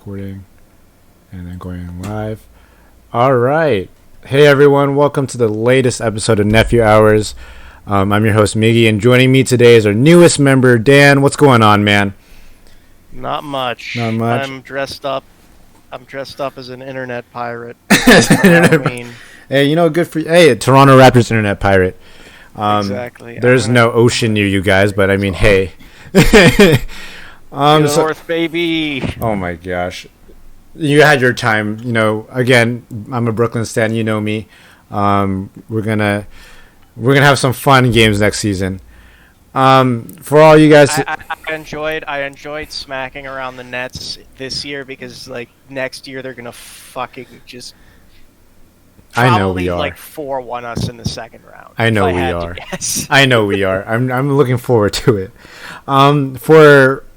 recording and then going live. All right. Hey, everyone. Welcome to the latest episode of Nephew Hours. I'm your host, Migi, and joining me today is our newest member, Dan. What's going on, man? Not much. Not much? I'm dressed up as an internet pirate. Halloween. Hey, you know, good for you. Hey, Toronto Raptors internet pirate. Exactly. There's no ocean near you guys, but I mean, hey. North, baby. Oh my gosh, you had your time. You know, again, I'm a Brooklyn stan. You know me. We're gonna have some fun games next season. For all you guys, I enjoyed smacking around the Nets this year because like next year they're gonna fucking just. I know we are. Like 4-1 us in the second round. I know we are. I know we are. I'm looking forward to it.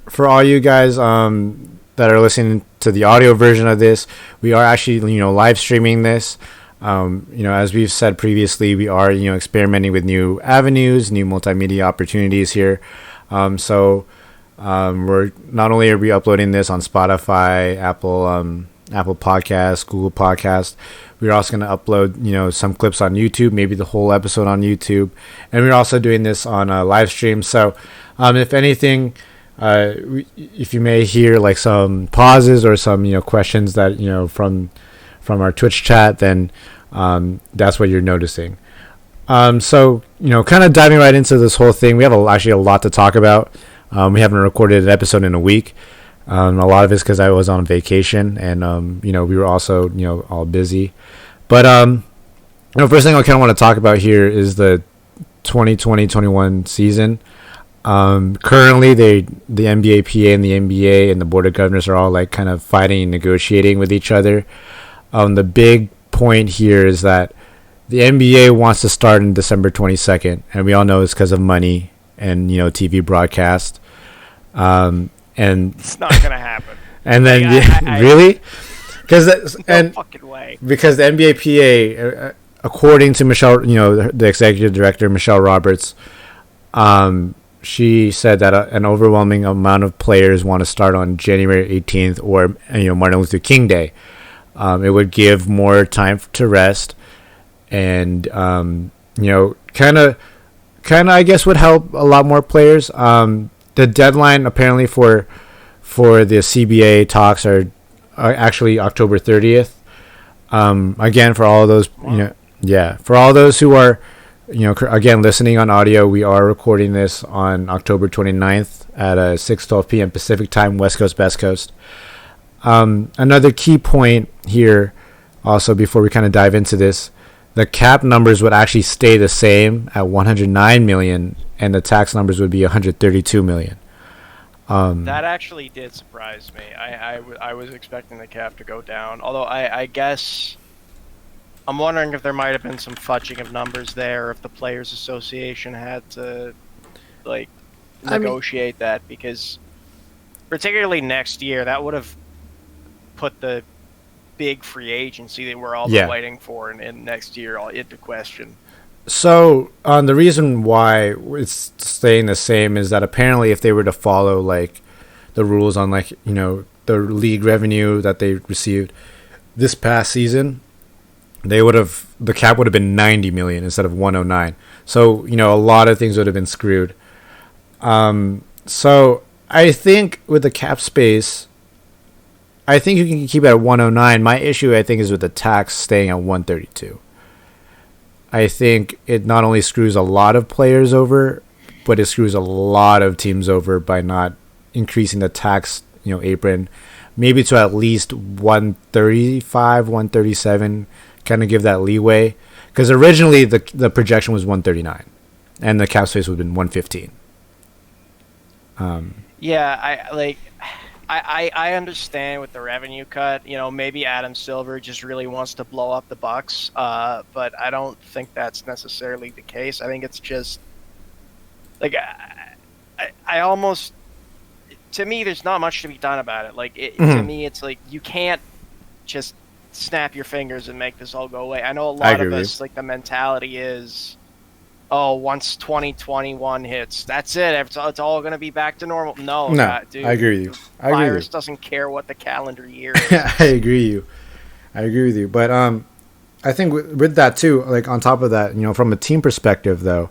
For all you guys that are listening to the audio version of this, we are actually live streaming this. As we've said previously, we are experimenting with new avenues, new multimedia opportunities here. So we're not only are we uploading this on Spotify, Apple Podcasts, Google Podcasts. We're also going to upload, some clips on YouTube, maybe the whole episode on YouTube. And we're also doing this on a live stream. So if anything, if you may hear like some pauses or some, questions that, from our Twitch chat, then that's what you're noticing. So, kind of diving right into this whole thing, we have actually a lot to talk about. We haven't recorded an episode in a week. A lot of it's because I was on vacation and, we were also, all busy. But, first thing I kind of want to talk about here is the 2020-21 season. Currently, the NBPA and the NBA and the Board of Governors are all like kind of fighting and negotiating with each other. The big point here is that the NBA wants to start on December 22nd, and we all know it's because of money and, TV broadcast. And it's not gonna happen. And then really, because no fucking way. Because the NBPA, according to Michelle, the executive director Michelle Roberts, she said that an overwhelming amount of players want to start on January 18th or Martin Luther King Day. It would give more time to rest, and kind of I guess would help a lot more players. The deadline apparently for the CBA talks are actually October 30th. Again, for all those for all those who are again listening on audio, we are recording this on October 29th at 6:12 p.m. Pacific time, West Coast, Best Coast. Another key point here, also before we kind of dive into this, the cap numbers would actually stay the same at 109 million, and the tax numbers would be 132 million. That actually did surprise me. I was expecting the cap to go down, although I guess I'm wondering if there might have been some fudging of numbers there, if the Players Association had to negotiate that, because particularly next year that would have put the big free agency that we're all waiting for in next year into question. So the reason why it's staying the same is that apparently if they were to follow like the rules on the league revenue that they received this past season, the cap would have been 90 million instead of 109. So a lot of things would have been screwed. So I think with the cap space, I think you can keep it at 109. My issue, I think, is with the tax staying at 132. I think it not only screws a lot of players over, but it screws a lot of teams over by not increasing the tax, apron, maybe to at least 135, 137, kind of give that leeway. Because originally the projection was 139, and the cap space would have been 115. I understand with the revenue cut, maybe Adam Silver just really wants to blow up the Bucks, but I don't think that's necessarily the case. I think it's just like I almost, to me, there's not much to be done about it. To me, it's like you can't just snap your fingers and make this all go away. I know a lot of us, the mentality is, once 2021 hits, that's it. It's all going to be back to normal. No, No, dude. I agree with you. The virus doesn't care what the calendar year is. I agree with you. But I think with that too, like on top of that, from a team perspective though,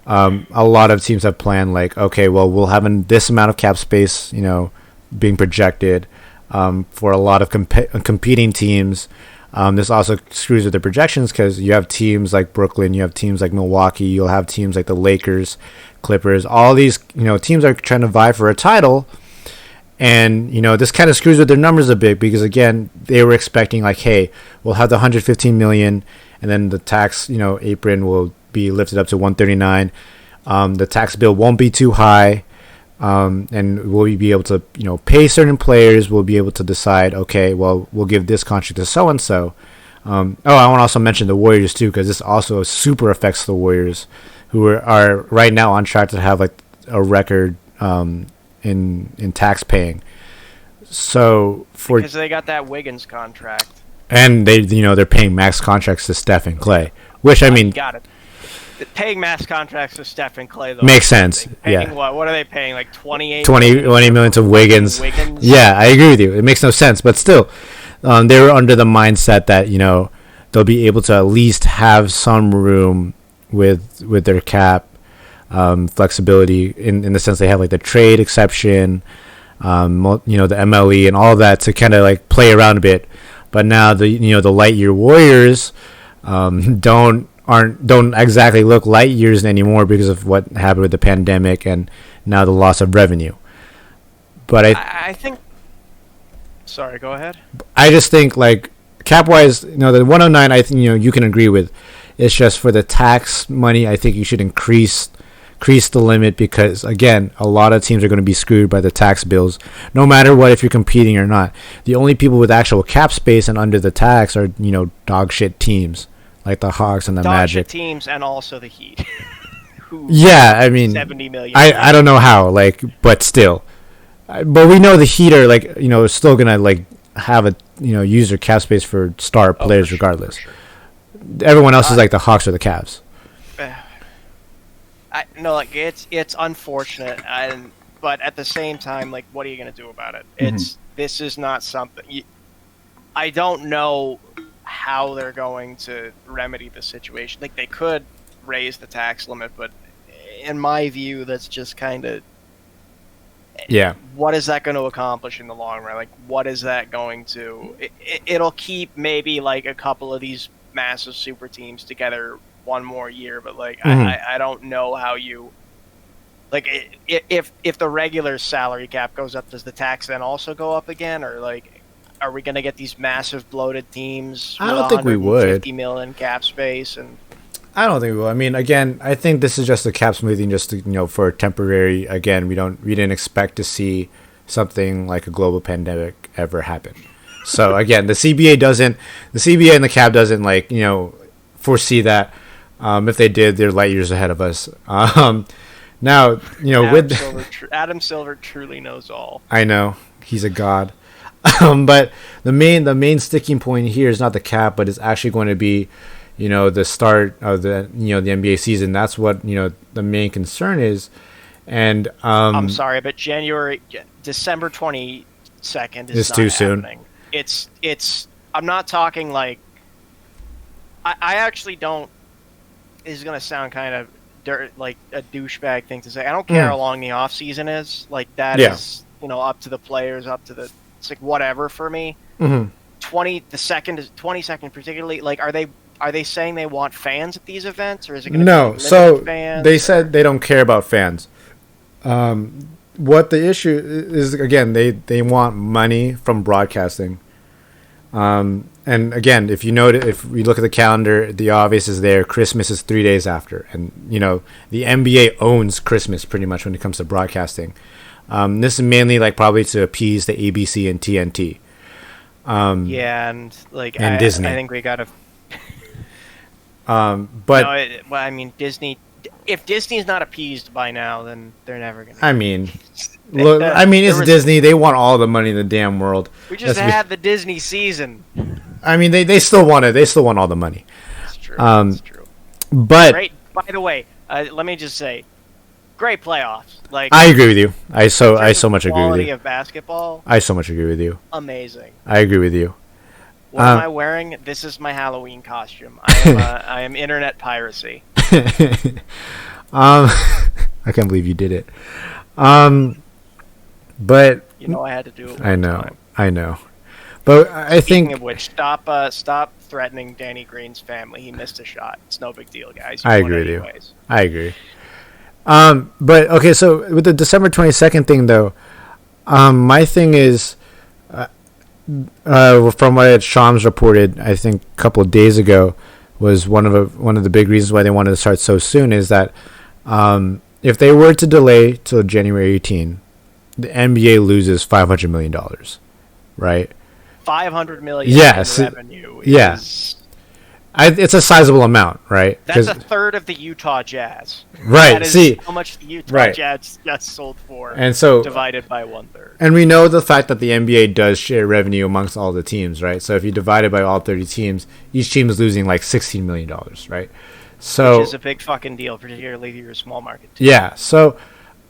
a lot of teams have planned like, okay, well, we'll have this amount of cap space, being projected for a lot of competing teams. This also screws with the projections because you have teams like Brooklyn, you have teams like Milwaukee, you'll have teams like the Lakers, Clippers. All these teams are trying to vie for a title, and this kind of screws with their numbers a bit because again they were expecting like, hey, we'll have the 115 million, and then the tax apron will be lifted up to 139. The tax bill won't be too high. And we'll be able to, pay certain players. We'll be able to decide, okay, well, we'll give this contract to so and so. I want to also mention the Warriors too, because this also super affects the Warriors, who are right now on track to have like a record in tax paying. So because they got that Wiggins contract, and they're paying max contracts to Steph and Clay, which I mean, got it. Paying max contracts to Steph and Clay, though, makes sense. Yeah. What are they paying? Like 20 million to Wiggins. Yeah, I agree with you. It makes no sense, but still, they were under the mindset that they'll be able to at least have some room with their cap flexibility in the sense they have like the trade exception, the MLE and all that to kind of like play around a bit. But now the light year Warriors don't exactly look light years anymore because of what happened with the pandemic and now the loss of revenue. But I think. Sorry, go ahead. I just think like cap wise, the 109, I think you can agree with. It's just for the tax money. I think you should increase the limit because again, a lot of teams are going to be screwed by the tax bills, no matter what if you're competing or not. The only people with actual cap space and under the tax are dog shit teams. Like the Hawks and the Magic teams, and also the Heat. Yeah, I mean, 70 million. I don't know how, like, but still, but we know the Heat are like still gonna like have a use their cap space for star players regardless. Sure. Everyone else is like the Hawks or the Cavs. It's unfortunate, but at the same time, like, what are you gonna do about it? This is not something. I don't know how they're going to remedy the situation. Like, they could raise the tax limit, but in my view, that's just kind of what is that going to accomplish in the long run? Like, what is that going to it'll keep maybe like a couple of these massive super teams together one more year, but like I don't know how you like if the regular salary cap goes up, does the tax then also go up again, or like are we going to get these massive bloated teams? I don't think we would. 50 million cap space, and I don't think we will. I mean, again, I think this is just a cap smoothing, just to, for temporary. Again, we didn't expect to see something like a global pandemic ever happen. So again, the CBA and the cap doesn't like foresee that. If they did, they're light years ahead of us. Now Adam Silver truly knows all. I know, he's a god. But the main sticking point here is not the cap, but it's actually going to be, the start of the the NBA season. That's what the main concern is. And I'm sorry, but December 22nd is not too happening. soon. It's. I'm not talking like. I actually don't. This is gonna sound kind of like a douchebag thing to say. I don't care how long the off season is. Like that is up to the players, up to the. It's like whatever for me. 22nd particularly. Like, are they saying they want fans at these events, or is it going to be so fans? They said they don't care about fans. What the issue is, again, they want money from broadcasting. And again, if we look at the calendar, the obvious is there. Christmas is 3 days after, and the NBA owns Christmas pretty much when it comes to broadcasting. This is mainly like probably to appease the ABC and TNT. And Disney. I think we gotta. But I mean, Disney. If Disney's not appeased by now, then they're never gonna. I mean, look. I mean, it's Disney. They want all the money in the damn world. We just had the Disney season. I mean, they still want it. They still want all the money. That's true. That's true. But by the way, Let me just say, great playoffs. Like, I agree with you. I so much agree with quality you. of basketball, I so much agree with you. amazing. I agree with you. What am I wearing? This is my Halloween costume. I am internet piracy. I can't believe you did it. But You know I had to do it. I know. But I Speaking think of which, stop threatening Danny Green's family. He missed a shot. It's no big deal, guys. I agree with you. I agree. But okay, so with the December 22nd thing though, my thing is, from what Shams reported, I think a couple of days ago, was one of the big reasons why they wanted to start so soon is that if they were to delay till January 18, the NBA loses $500 million, right? $500 million yes. in revenue. Yeah. It's a sizable amount, right? That's a third of the Utah Jazz. Right. That is See, how much the Utah Jazz sold for, and so divided by 1/3. And we know the fact that the NBA does share revenue amongst all the teams, right? So if you divide it by all 30 teams, each team is losing like $16 million, right? So which is a big fucking deal, particularly if you're a small market team. Yeah. So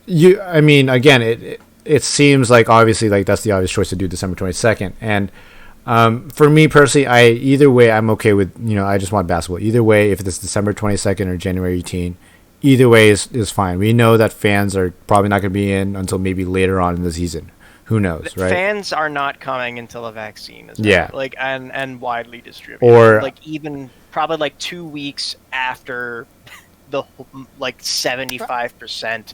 again, it seems like obviously like that's the obvious choice to do December 22nd, and for me personally, either way I'm okay with, I just want basketball. Either way, if it's December 22nd or January 18, either way is fine. We know that fans are probably not going to be in until maybe later on in the season. Who knows, right? Fans are not coming until a vaccine is out, like and widely distributed, or like even probably like 2 weeks after the like 75%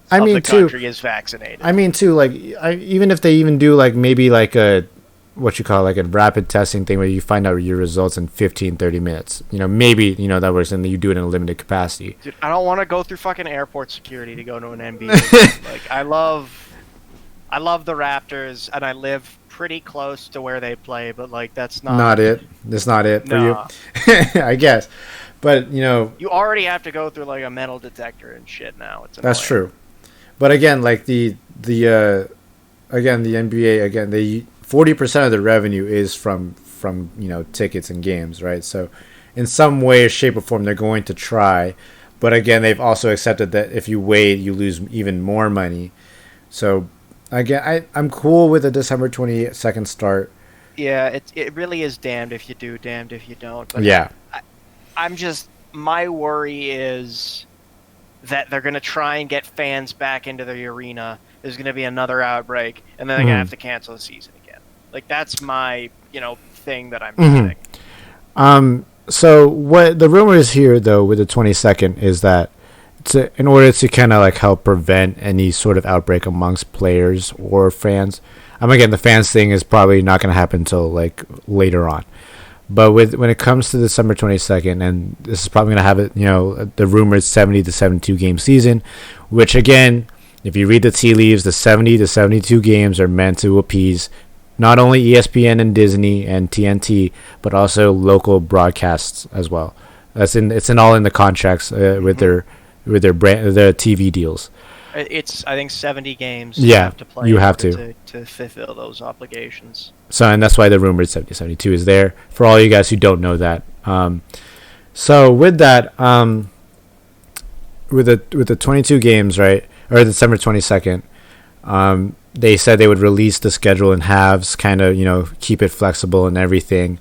of the country is vaccinated. I mean too, like even if they even do like maybe like a what you call like a rapid testing thing where you find out your results in 15-30 minutes, maybe that works, and then you do it in a limited capacity. Dude, I don't want to go through fucking airport security to go to an NBA. Like I love the Raptors and I live pretty close to where they play, but like that's not it. That's not it for you. I guess. But you already have to go through like a metal detector and shit now. It's annoying. That's true. But again, like the NBA, again, 40% of the revenue is from tickets and games, right? So in some way, shape, or form, they're going to try. But again, they've also accepted that if you wait, you lose even more money. So again, I'm cool with the December 22nd start. Yeah, it really is damned if you do, damned if you don't. But yeah. My worry is that they're going to try and get fans back into the arena. There's going to be another outbreak, and then they're going to have to cancel the season again. Like, that's my, thing that I'm thinking. So what the rumor is here, though, with the 22nd is that in order to kind of like help prevent any sort of outbreak amongst players or fans. Again, the fans thing is probably not going to happen until like later on. But when it comes to December 22nd, and this is probably going to have it, the rumored 70 to 72 game season, which again, if you read the tea leaves, the 70 to 72 games are meant to appease not only ESPN and Disney and TNT, but also local broadcasts as well. It's all in the contracts with their brand, their TV deals. It's I think 70 games. Yeah, you have to play. You have to fulfill those obligations. So, and that's why the rumored 70-72 is there for all you guys who don't know that. So with that, with the 22 games, right, or December 22nd, they said they would release the schedule in halves, kind of keep it flexible and everything.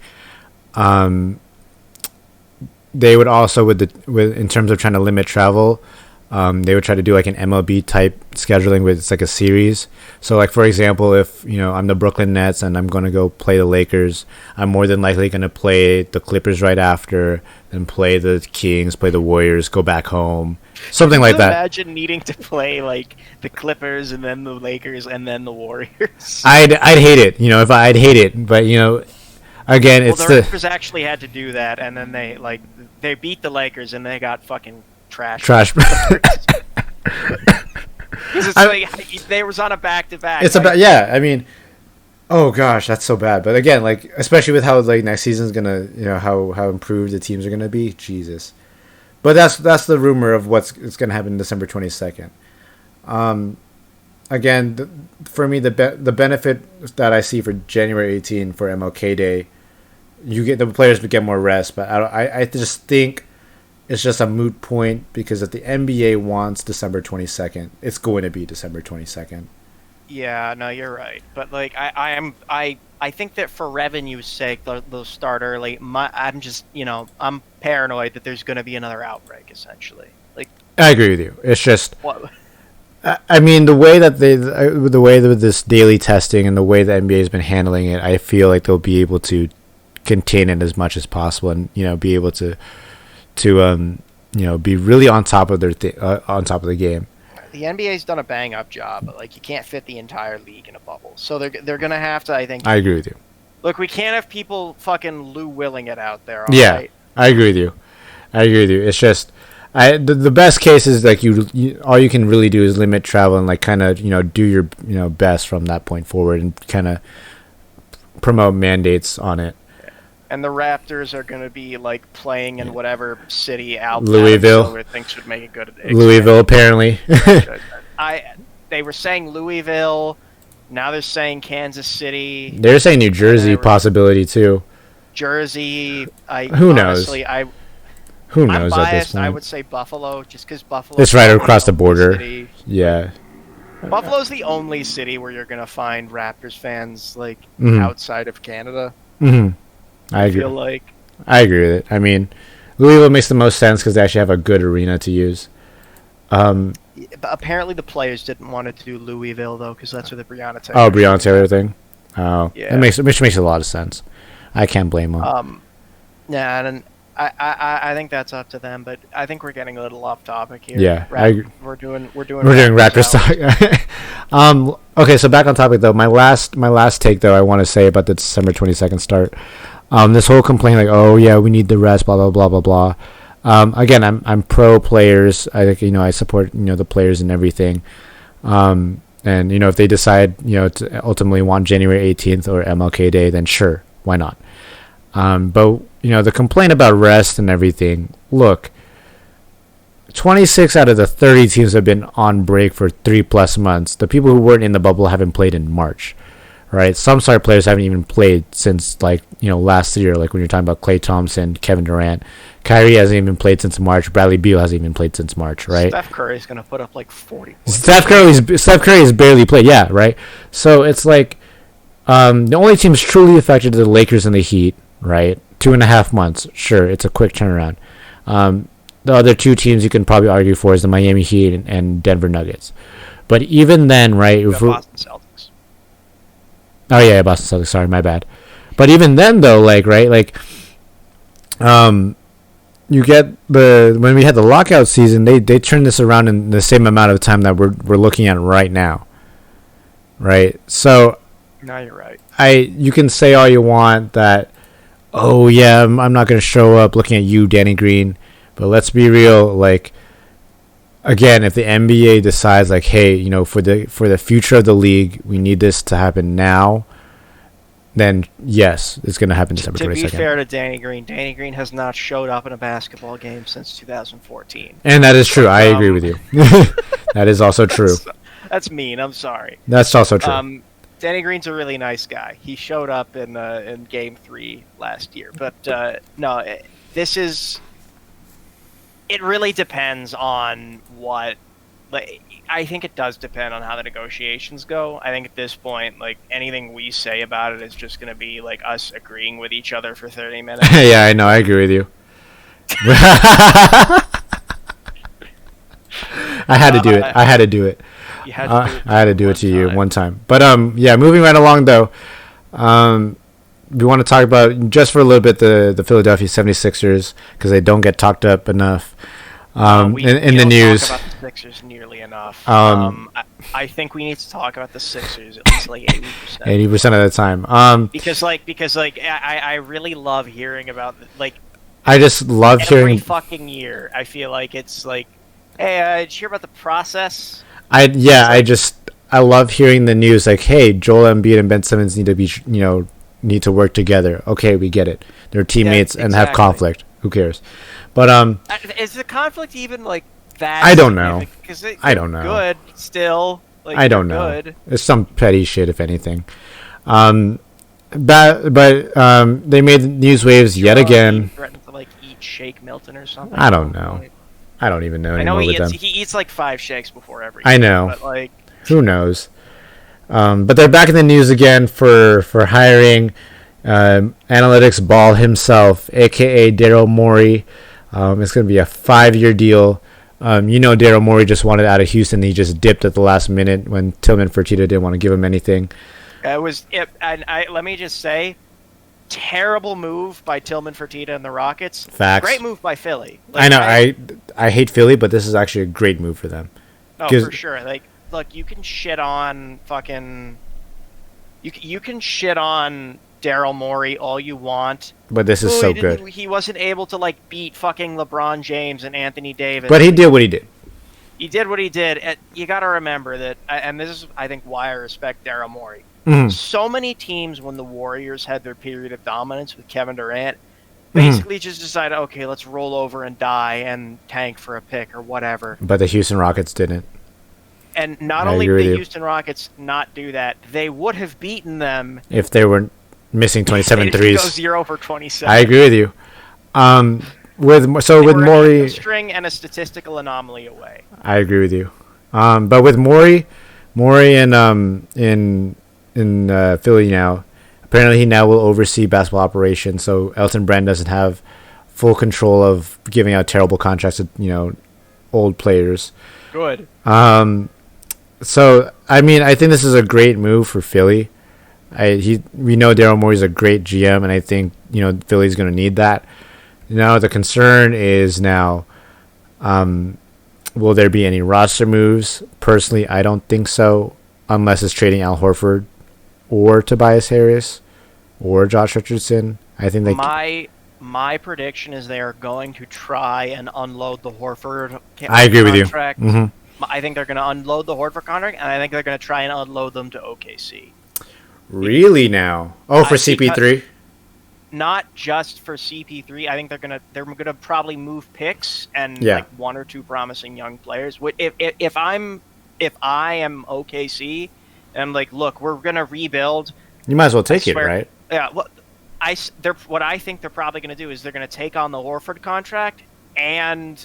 They would also in terms of trying to limit travel. They would try to do like an MLB type scheduling with it's like a series. So like for example, if I'm the Brooklyn Nets and I'm going to go play the Lakers, I'm more than likely going to play the Clippers right after, then play the Kings, play the Warriors, go back home, something like that. Imagine needing to play like the Clippers and then the Lakers and then the Warriors. I'd hate it, I'd hate it, but again, it's the Raptors actually had to do that, and then they beat the Lakers and they got fucking trash. They was on a back-to-back. It's about oh gosh, that's so bad. But again, like especially with how like next season's gonna, how improved the teams are gonna be. Jesus. But that's the rumor of it's gonna happen December 22nd. Again, for me, the benefit that I see for January 18 for MLK Day, the players would get more rest. But I just think it's just a moot point because if the NBA wants December 22nd, it's going to be December 22nd. Yeah, no, you're right. But like, I think that for revenue's sake, they'll start early. I'm just, I'm paranoid that there's going to be another outbreak. Essentially, like, I agree with you. It's just, what? I mean, the way that with this daily testing and the way the NBA has been handling it, I feel like they'll be able to contain it as much as possible, and be able to be really on top of on top of the game. The NBA's done a bang up job, but like you can't fit the entire league in a bubble, so they're gonna have to. I think. I agree with you. Look, we can't have people fucking Lou Willing it out there. Yeah, right? I agree with you. It's just, the best case is like you all you can really do is limit travel and like kind of do your best from that point forward and kind of promote mandates on it. And the Raptors are going to be like playing in whatever city Louisville thinks would make a good Louisville apparently. They were saying Louisville. Now they're saying Kansas City. They're saying New Jersey possibility too. Jersey. Who knows? Who knows I'm biased, at this point? I would say Buffalo, just because Buffalo. It's right across the border. City. Yeah. Buffalo's the only city where you're going to find Raptors fans like outside of Canada. Mm-hmm. I agree. Feel like I agree with it. I mean, Louisville makes the most sense because they actually have a good arena to use. But apparently the players didn't want to do Louisville though, because that's where the Breonna Taylor. Oh, Breonna Taylor thing. Oh, yeah. Which makes a lot of sense. I can't blame them. Yeah, and I think that's up to them. But I think we're getting a little off topic here. Yeah, I agree. We're doing Raptors talk. Okay, so back on topic though. My last take though, I want to say about the December 22nd start. This whole complaint like, oh yeah, we need the rest, blah blah blah blah blah. Again, I'm pro players. I think I support the players and everything. And if they decide to ultimately want January 18th or MLK Day, then sure, why not? But the complaint about rest and everything. Look, 26 out of the 30 teams have been on break for 3+ months. The people who weren't in the bubble haven't played in March. Right, some star players haven't even played since last year. Like when you're talking about Klay Thompson, Kevin Durant, Kyrie hasn't even played since March. Bradley Beal hasn't even played since March. Right, Steph Curry's gonna put up like 40 points. Steph Curry has barely played. Yeah, right. So it's like the only teams truly affected are the Lakers and the Heat. Right, 2.5 months. Sure, it's a quick turnaround. The other two teams you can probably argue for is the Miami Heat and Denver Nuggets. But even then, right? Boston Celtics. Oh yeah, Boston Celtics. Sorry, my bad. But even then, though, you get when we had the lockout season, they turned this around in the same amount of time that we're looking at right now. Right. So. No, you're right. You can say all you want that. Oh yeah, I'm not gonna show up. Looking at you, Danny Green. But let's be real. Again, if the NBA decides hey, for the future of the league, we need this to happen now, then yes, it's going to happen December 22nd. To be fair to Danny Green has not showed up in a basketball game since 2014. And that is true. I agree with you. That is also true. That's mean. I'm sorry. That's also true. Danny Green's a really nice guy. He showed up in Game 3 last year. But no, this is... It really depends on what. I think it does depend on how the negotiations go. I think at this point, anything we say about it is just going to be us agreeing with each other for 30 minutes. Yeah, I know. I agree with you. I had to do it. I had to do it. You had to do it. I had to do it to you one time. But yeah, moving right along though. We want to talk about, just for a little bit, the Philadelphia 76ers, because they don't get talked up enough in the news. We don't talk about the Sixers nearly enough. I think we need to talk about the Sixers at least 80%. 80% of the time. Because I really love hearing about I just love every hearing fucking year. I feel like it's hey, did you hear about the process? I love hearing the news hey, Joel Embiid and Ben Simmons need to work together. Okay, we get it. They're teammates and have conflict. Who cares? But is the conflict even that? I don't know. I don't know. Good still. I don't know. Good. It's some petty shit, if anything. But they made news waves yet again. Threatened to eat eat Shake Milton or something? I don't know. I don't even know I anymore know with them. he eats like 5 shakes before every I game, know. but like, who knows? But they're back in the news again for hiring analytics ball himself, aka Daryl Morey. It's going to be a 5-year deal. Daryl Morey just wanted out of Houston. He just dipped at the last minute when Tillman Fertitta didn't want to give him anything. Let me just say, terrible move by Tillman Fertitta and the Rockets. Facts. Great move by Philly. I know. I hate Philly, but this is actually a great move for them. Oh, for sure. Like, look, you can shit on fucking. You can shit on Daryl Morey all you want. But this is so good. He wasn't able to like beat fucking LeBron James and Anthony Davis. But he did what he did. He did what he did. You got to remember that, and this is, I think, why I respect Daryl Morey. Mm-hmm. So many teams, when the Warriors had their period of dominance with Kevin Durant, basically just decided, okay, let's roll over and die and tank for a pick or whatever. But the Houston Rockets didn't. And not only did the Houston Rockets not do that, they would have beaten them if they were missing 27 they threes. Go 0 for 27. I agree with you. With Morey, a string and a statistical anomaly away. I agree with you. But with Morey in Philly now, apparently he now will oversee basketball operations. So Elton Brand doesn't have full control of giving out terrible contracts to old players. Good. So I think this is a great move for Philly. We know Daryl Morey's a great GM, and I think Philly's going to need that. Now the concern is will there be any roster moves? Personally, I don't think so, unless it's trading Al Horford or Tobias Harris or Josh Richardson. I think my prediction is they are going to try and unload the Horford contract. I agree with you. Mm-hmm. I think they're going to unload the Horford contract, and I think they're going to try and unload them to OKC. Really now? Oh, for CP3? Not just for CP3. I think they're gonna probably move picks and like 1 or 2 promising young players. If I am OKC and I'm like, look, we're gonna rebuild. You might as well take it, right? Yeah. Well, what I think they're probably gonna do is they're gonna take on the Horford contract and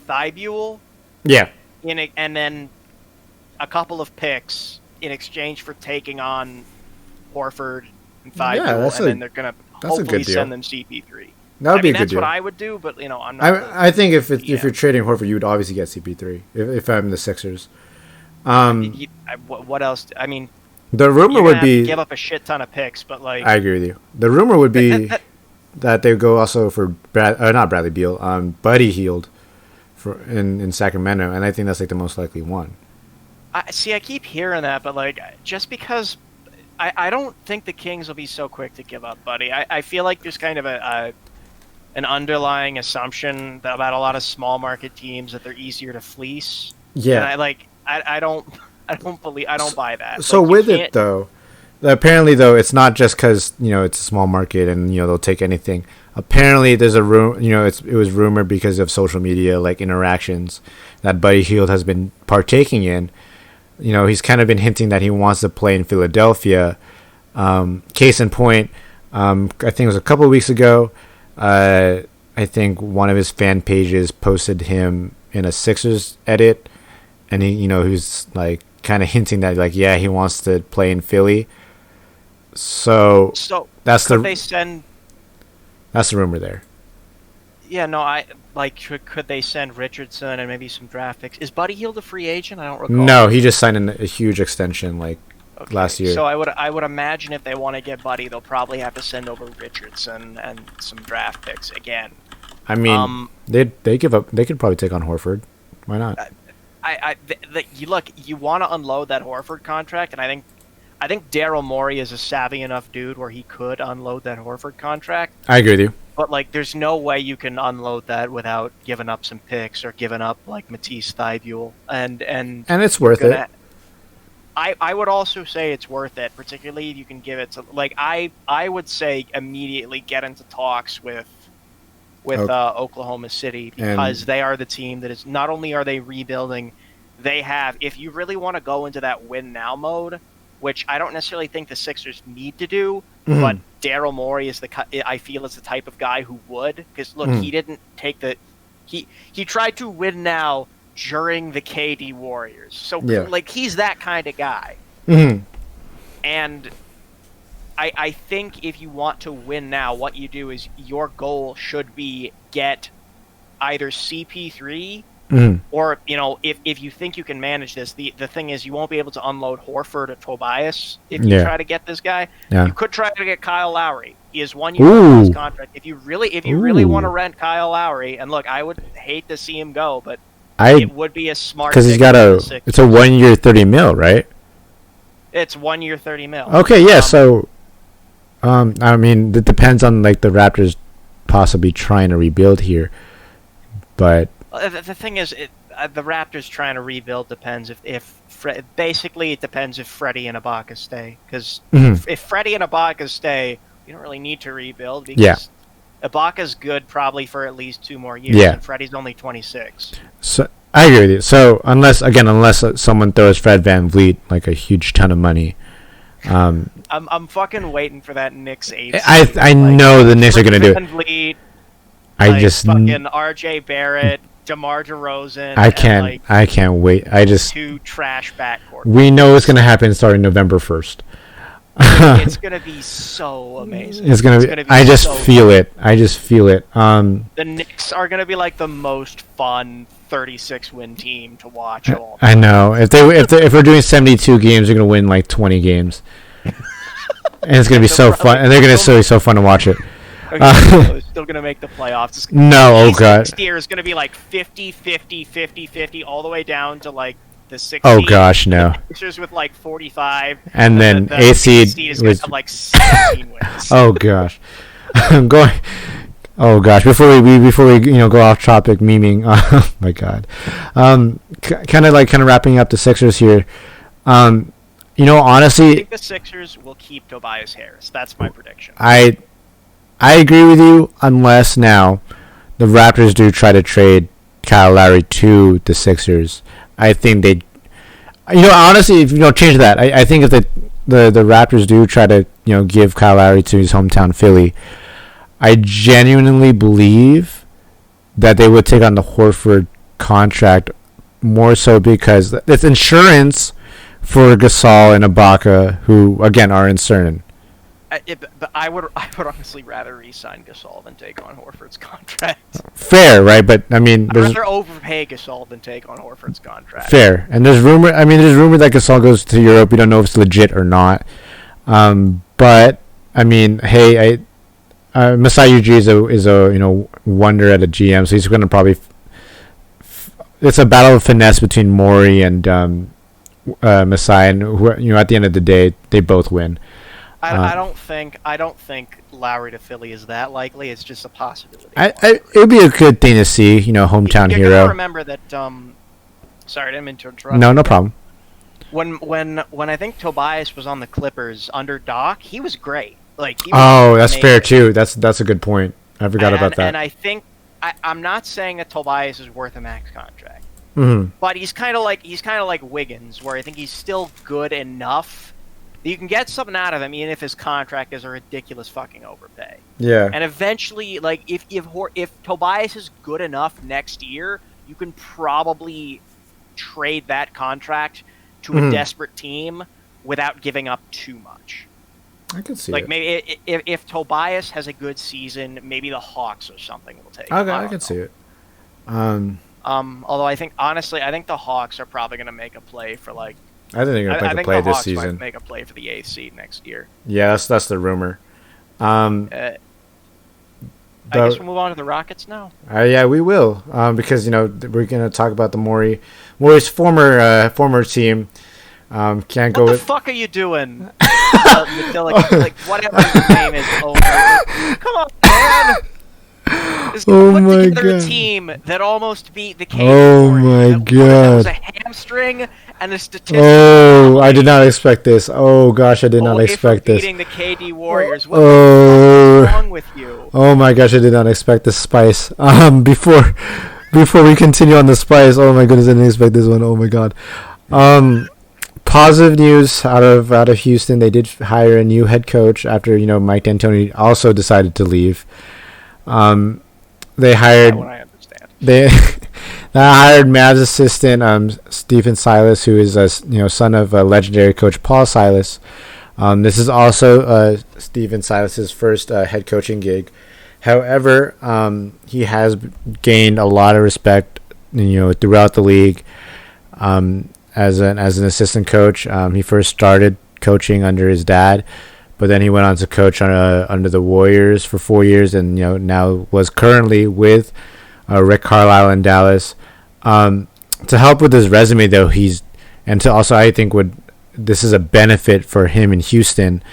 Thibault. Yeah. And then a couple of picks in exchange for taking on Horford and Thibault, and then they're gonna hopefully send them CP3. That would be a good deal. That's what I would do, but I'm not. I think if you're trading Horford, you would obviously get CP3 if I'm the Sixers. What else? I mean, the rumor would be give up a shit ton of picks, but like I agree with you. The rumor would be that they go also for not Bradley Beal, Buddy Hield in Sacramento, and I think that's like the most likely one. I keep hearing that, but like just because. I don't think the Kings will be so quick to give up Buddy. I feel like there's kind of an underlying assumption about a lot of small market teams that they're easier to fleece. Yeah. And I don't buy that. So with it though, apparently though, it's not just because it's a small market and they'll take anything. Apparently there's a it was rumored because of social media like interactions that Buddy Hield has been partaking in. He's kind of been hinting that he wants to play in Philadelphia. Case in point, I think it was a couple of weeks ago. I think one of his fan pages posted him in a Sixers edit, and he was like kind of hinting that like he wants to play in Philly. So that's the rumor there. Yeah, no, could they send Richardson and maybe some draft picks? Is Buddy Hield a free agent? I don't recall. No, he just signed a huge extension last year. So I would imagine if they want to get Buddy, they'll probably have to send over Richardson and some draft picks again. I mean, they give up. They could probably take on Horford. Why not? You want to unload that Horford contract, and I think Daryl Morey is a savvy enough dude where he could unload that Horford contract. I agree with you. But there's no way you can unload that without giving up some picks or giving up Matisse Thybulle and it's worth it. I would also say it's worth it, particularly if you can give it to I would say immediately get into talks with Oklahoma City because they are the team that is not only are they rebuilding, they have if you really want to go into that win now mode, which I don't necessarily think the Sixers need to do, but Daryl Morey is I feel is the type of guy who would, because look, he didn't take he tried to win now during the KD Warriors, so like he's that kind of guy. And I think if you want to win now, what you do is your goal should be get either CP3 or, if you think you can manage this, the thing is you won't be able to unload Horford or Tobias if you try to get this guy. You could try to get Kyle Lowry. He has 1 year on his contract. If you really want to rent Kyle Lowry, and look, I would hate to see him go, but it would be a smart, because he's got it's a 1 year $30 million, right? It's 1 year $30 million. Okay, yeah. So, I mean, it depends on like the Raptors possibly trying to rebuild here, but the thing is, the Raptors trying to rebuild depends basically it depends if Freddie and Ibaka stay, because if Freddie and Ibaka stay, you don't really need to rebuild, because Ibaka's good probably for at least 2 more years, and Freddie's only 26. So I agree with you. So unless someone throws Fred VanVleet like a huge ton of money, I'm fucking waiting for that Knicks 8. I know the Knicks are gonna do it. VanVleet, fucking RJ Barrett, DeMar DeRozan. I can't wait. 2 trash backcourt. We know it's gonna happen starting November 1st. It's gonna be so amazing. It's gonna be I just feel it. The Knicks are gonna be like the most fun 36-win team to watch of all time. I know. If we're doing 72 games, they're gonna win like 20 games, and it's gonna be so fun. And they're gonna be so fun to watch it. They're still gonna make the playoffs. Oh god. Next year is gonna be like 50, 50, 50, 50, all the way down to like the 16. Oh gosh, no. Pictures with like 45, and then the AC is going to have like 17 wins. Oh gosh, I'm going. Oh gosh, before we go off topic memeing. Oh my god, kind of wrapping up the Sixers here. Honestly, I think the Sixers will keep Tobias Harris. That's my prediction. I agree with you, unless now the Raptors do try to trade Kyle Lowry to the Sixers. I think they, honestly, if change that, I think if the Raptors do try to give Kyle Lowry to his hometown Philly, I genuinely believe that they would take on the Horford contract, more so because it's insurance for Gasol and Ibaka, who again are uncertain. But I would honestly rather re-sign Gasol than take on Horford's contract. Fair, right? But I mean, I'd rather overpay Gasol than take on Horford's contract. Fair, and there's rumor that Gasol goes to Europe. We don't know if it's legit or not. But I mean, hey, Masai Ujiri is a wonder at a GM, so he's going to probably. It's a battle of finesse between Morey and Masai, and at the end of the day, they both win. I don't think Lowry to Philly is that likely. It's just a possibility. It would be a good thing to see, hometown You're hero. Gonna remember that. Sorry, I didn't mean to interrupt. No problem. When I think Tobias was on the Clippers under Doc, he was great. That's fair too. That's a good point. I forgot about that. And I think I'm not saying that Tobias is worth a max contract, but he's kind of like Wiggins, where I think he's still good enough. You can get something out of him, even if his contract is a ridiculous fucking overpay. Yeah. And eventually, if Tobias is good enough next year, you can probably trade that contract to a desperate team without giving up too much. I can see it. Maybe if Tobias has a good season, maybe the Hawks or something will take him. I can see it. Although I think the Hawks are probably going to make a play for like. I think they're going to make a play this season. Might make a play for the 8th seed next year. Yeah, that's the rumor. I guess we'll move on to the Rockets now. Yeah, we will, because we're going to talk about the Morey's former team. Can't go. What the fuck are you doing? Whatever his name is. Come on, man. Oh my god! A team that almost beat the KD Warriors. Oh my god! It was a hamstring and a statistic. Oh, I did not expect this. Oh gosh, I did not expect this. Beating the KD Warriors. What the fuck is wrong with you? Oh my gosh, I did not expect this spice. Before we continue on the spice, oh my goodness, I didn't expect this one. Oh my god. positive news out of Houston. They did hire a new head coach after Mike D'Antoni also decided to leave. They hired. That one I understand. They hired Mavs assistant Stephen Silas, who is a son of legendary coach Paul Silas. This is also Stephen Silas's first head coaching gig. However, he has gained a lot of respect, throughout the league. As an assistant coach, he first started coaching under his dad, but then he went on to coach under the Warriors for 4 years, and now was currently with Rick Carlisle in Dallas. To help with his resume, though, I think this is a benefit for him in Houston,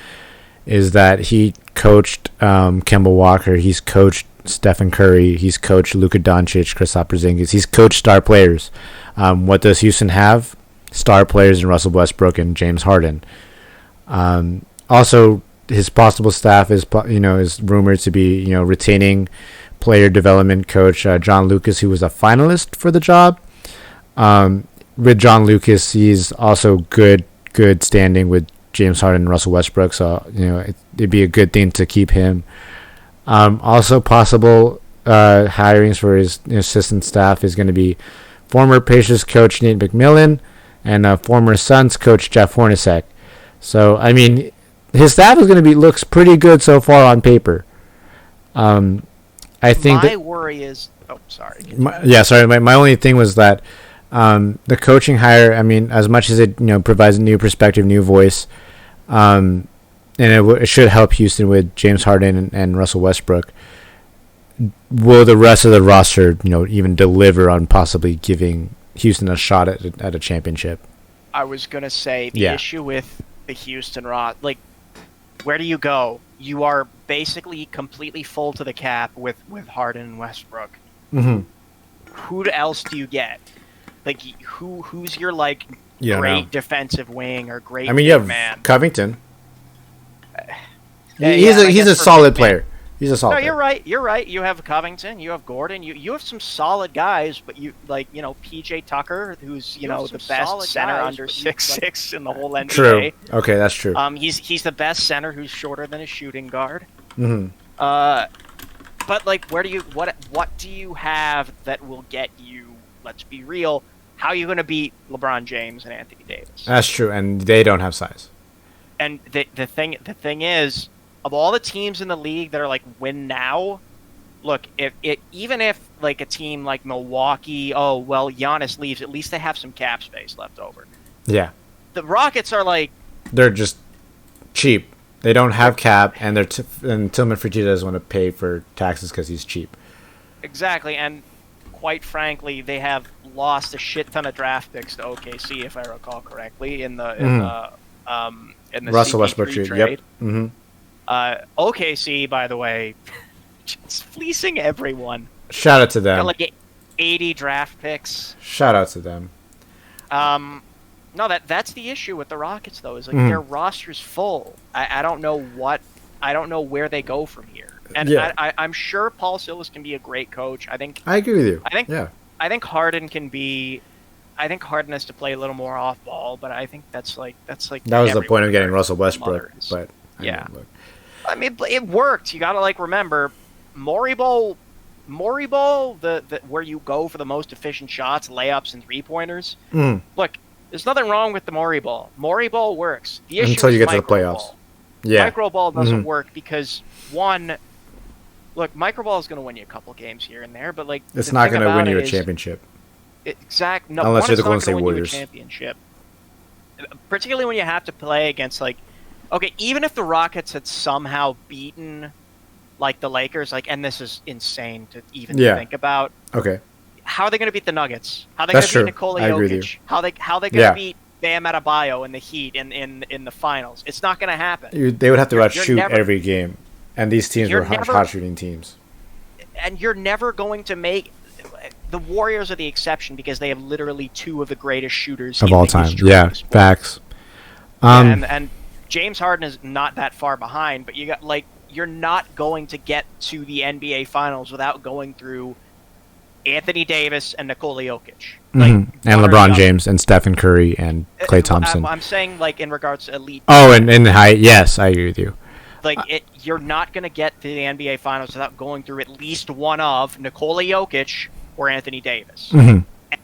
is that he coached Kemba Walker, he's coached Stephen Curry, he's coached Luka Doncic, Kristaps Porzingis, he's coached star players. What does Houston have? Star players in Russell Westbrook and James Harden. Also, his possible staff is rumored to be retaining player development coach John Lucas, who was a finalist for the job. With John Lucas, he's also good standing with James Harden and Russell Westbrook, so it'd be a good thing to keep him. Also, possible hirings for his assistant staff is going to be former Pacers coach Nate McMillan and former Suns coach Jeff Hornacek. So, I mean, his staff is going to looks pretty good so far on paper. I think my worry is. Oh, sorry. My only thing was that the coaching hire. I mean, as much as it provides a new perspective, new voice, and it should help Houston with James Harden and Russell Westbrook. Will the rest of the roster, even deliver on possibly giving Houston a shot at a championship? I was gonna say the issue with the Houston where do you go? You are basically completely full to the cap with Harden and Westbrook. Mm-hmm. Who else do you get? Who's your great defensive wing or great? I mean, you have man? Covington. He's a solid player. He's a solid. No, you're right. You have Covington. You have Gordon. You have some solid guys, but PJ Tucker, who's the best center under 6'6" in the whole NBA. True. Okay, that's true. He's the best center who's shorter than a shooting guard. Mm-hmm. But what do you have that will get you? Let's be real. How are you going to beat LeBron James and Anthony Davis? That's true, and they don't have size. And the thing is, of all the teams in the league that are win now, look, even if a team like Milwaukee, Giannis leaves, at least they have some cap space left over. Yeah. The Rockets are they're just cheap. They don't have cap, and and Tillman Fertitta doesn't want to pay for taxes because he's cheap. Exactly, and quite frankly, they have lost a shit ton of draft picks to OKC, if I recall correctly, in the Russell Westbrook trade. Yep. Mm-hmm. OKC, by the way, just fleecing everyone. Shout out to them. Got 80 draft picks. Shout out to them. No, that's the issue with the Rockets, though, is their roster's full. I don't know where they go from here. And I'm sure Paul Silas can be a great coach. I agree with you. I think Harden can be. I think Harden has to play a little more off ball, but I think that's that was the point of getting Russell Westbrook. But I mean, it worked. You got to remember, Morey Bowl, the where you go for the most efficient shots, layups, and 3-pointers. Look, there's nothing wrong with the Morey Bowl. Morey Bowl works. The issue until you is get to the playoffs. Ball. Yeah, micro ball doesn't work because micro ball is going to win you a couple games here and there, but it's not going to win you a championship. No, unless you're the Golden State Warriors. Championship, particularly when you have to play against even if the Rockets had somehow beaten the Lakers, and this is insane to even think about. Okay. How are they going to beat the Nuggets? How are they going to beat Nikola Jokic? How are they going to beat Bam Adebayo in the Heat in the finals? It's not going to happen. They would have to shoot every game, and these teams were hot shooting teams. And you're never going to make. The Warriors are the exception because they have literally two of the greatest shooters of all time. Yeah, facts. And James Harden is not that far behind, but you got you're not going to get to the NBA Finals without going through Anthony Davis and Nikola Jokic. And LeBron James and Stephen Curry and Klay Thompson. I'm saying, like, in regards to elite. Oh, and in the height, yes, I agree with you. Like, you're not going to get to the NBA Finals without going through at least one of Nikola Jokic or Anthony Davis.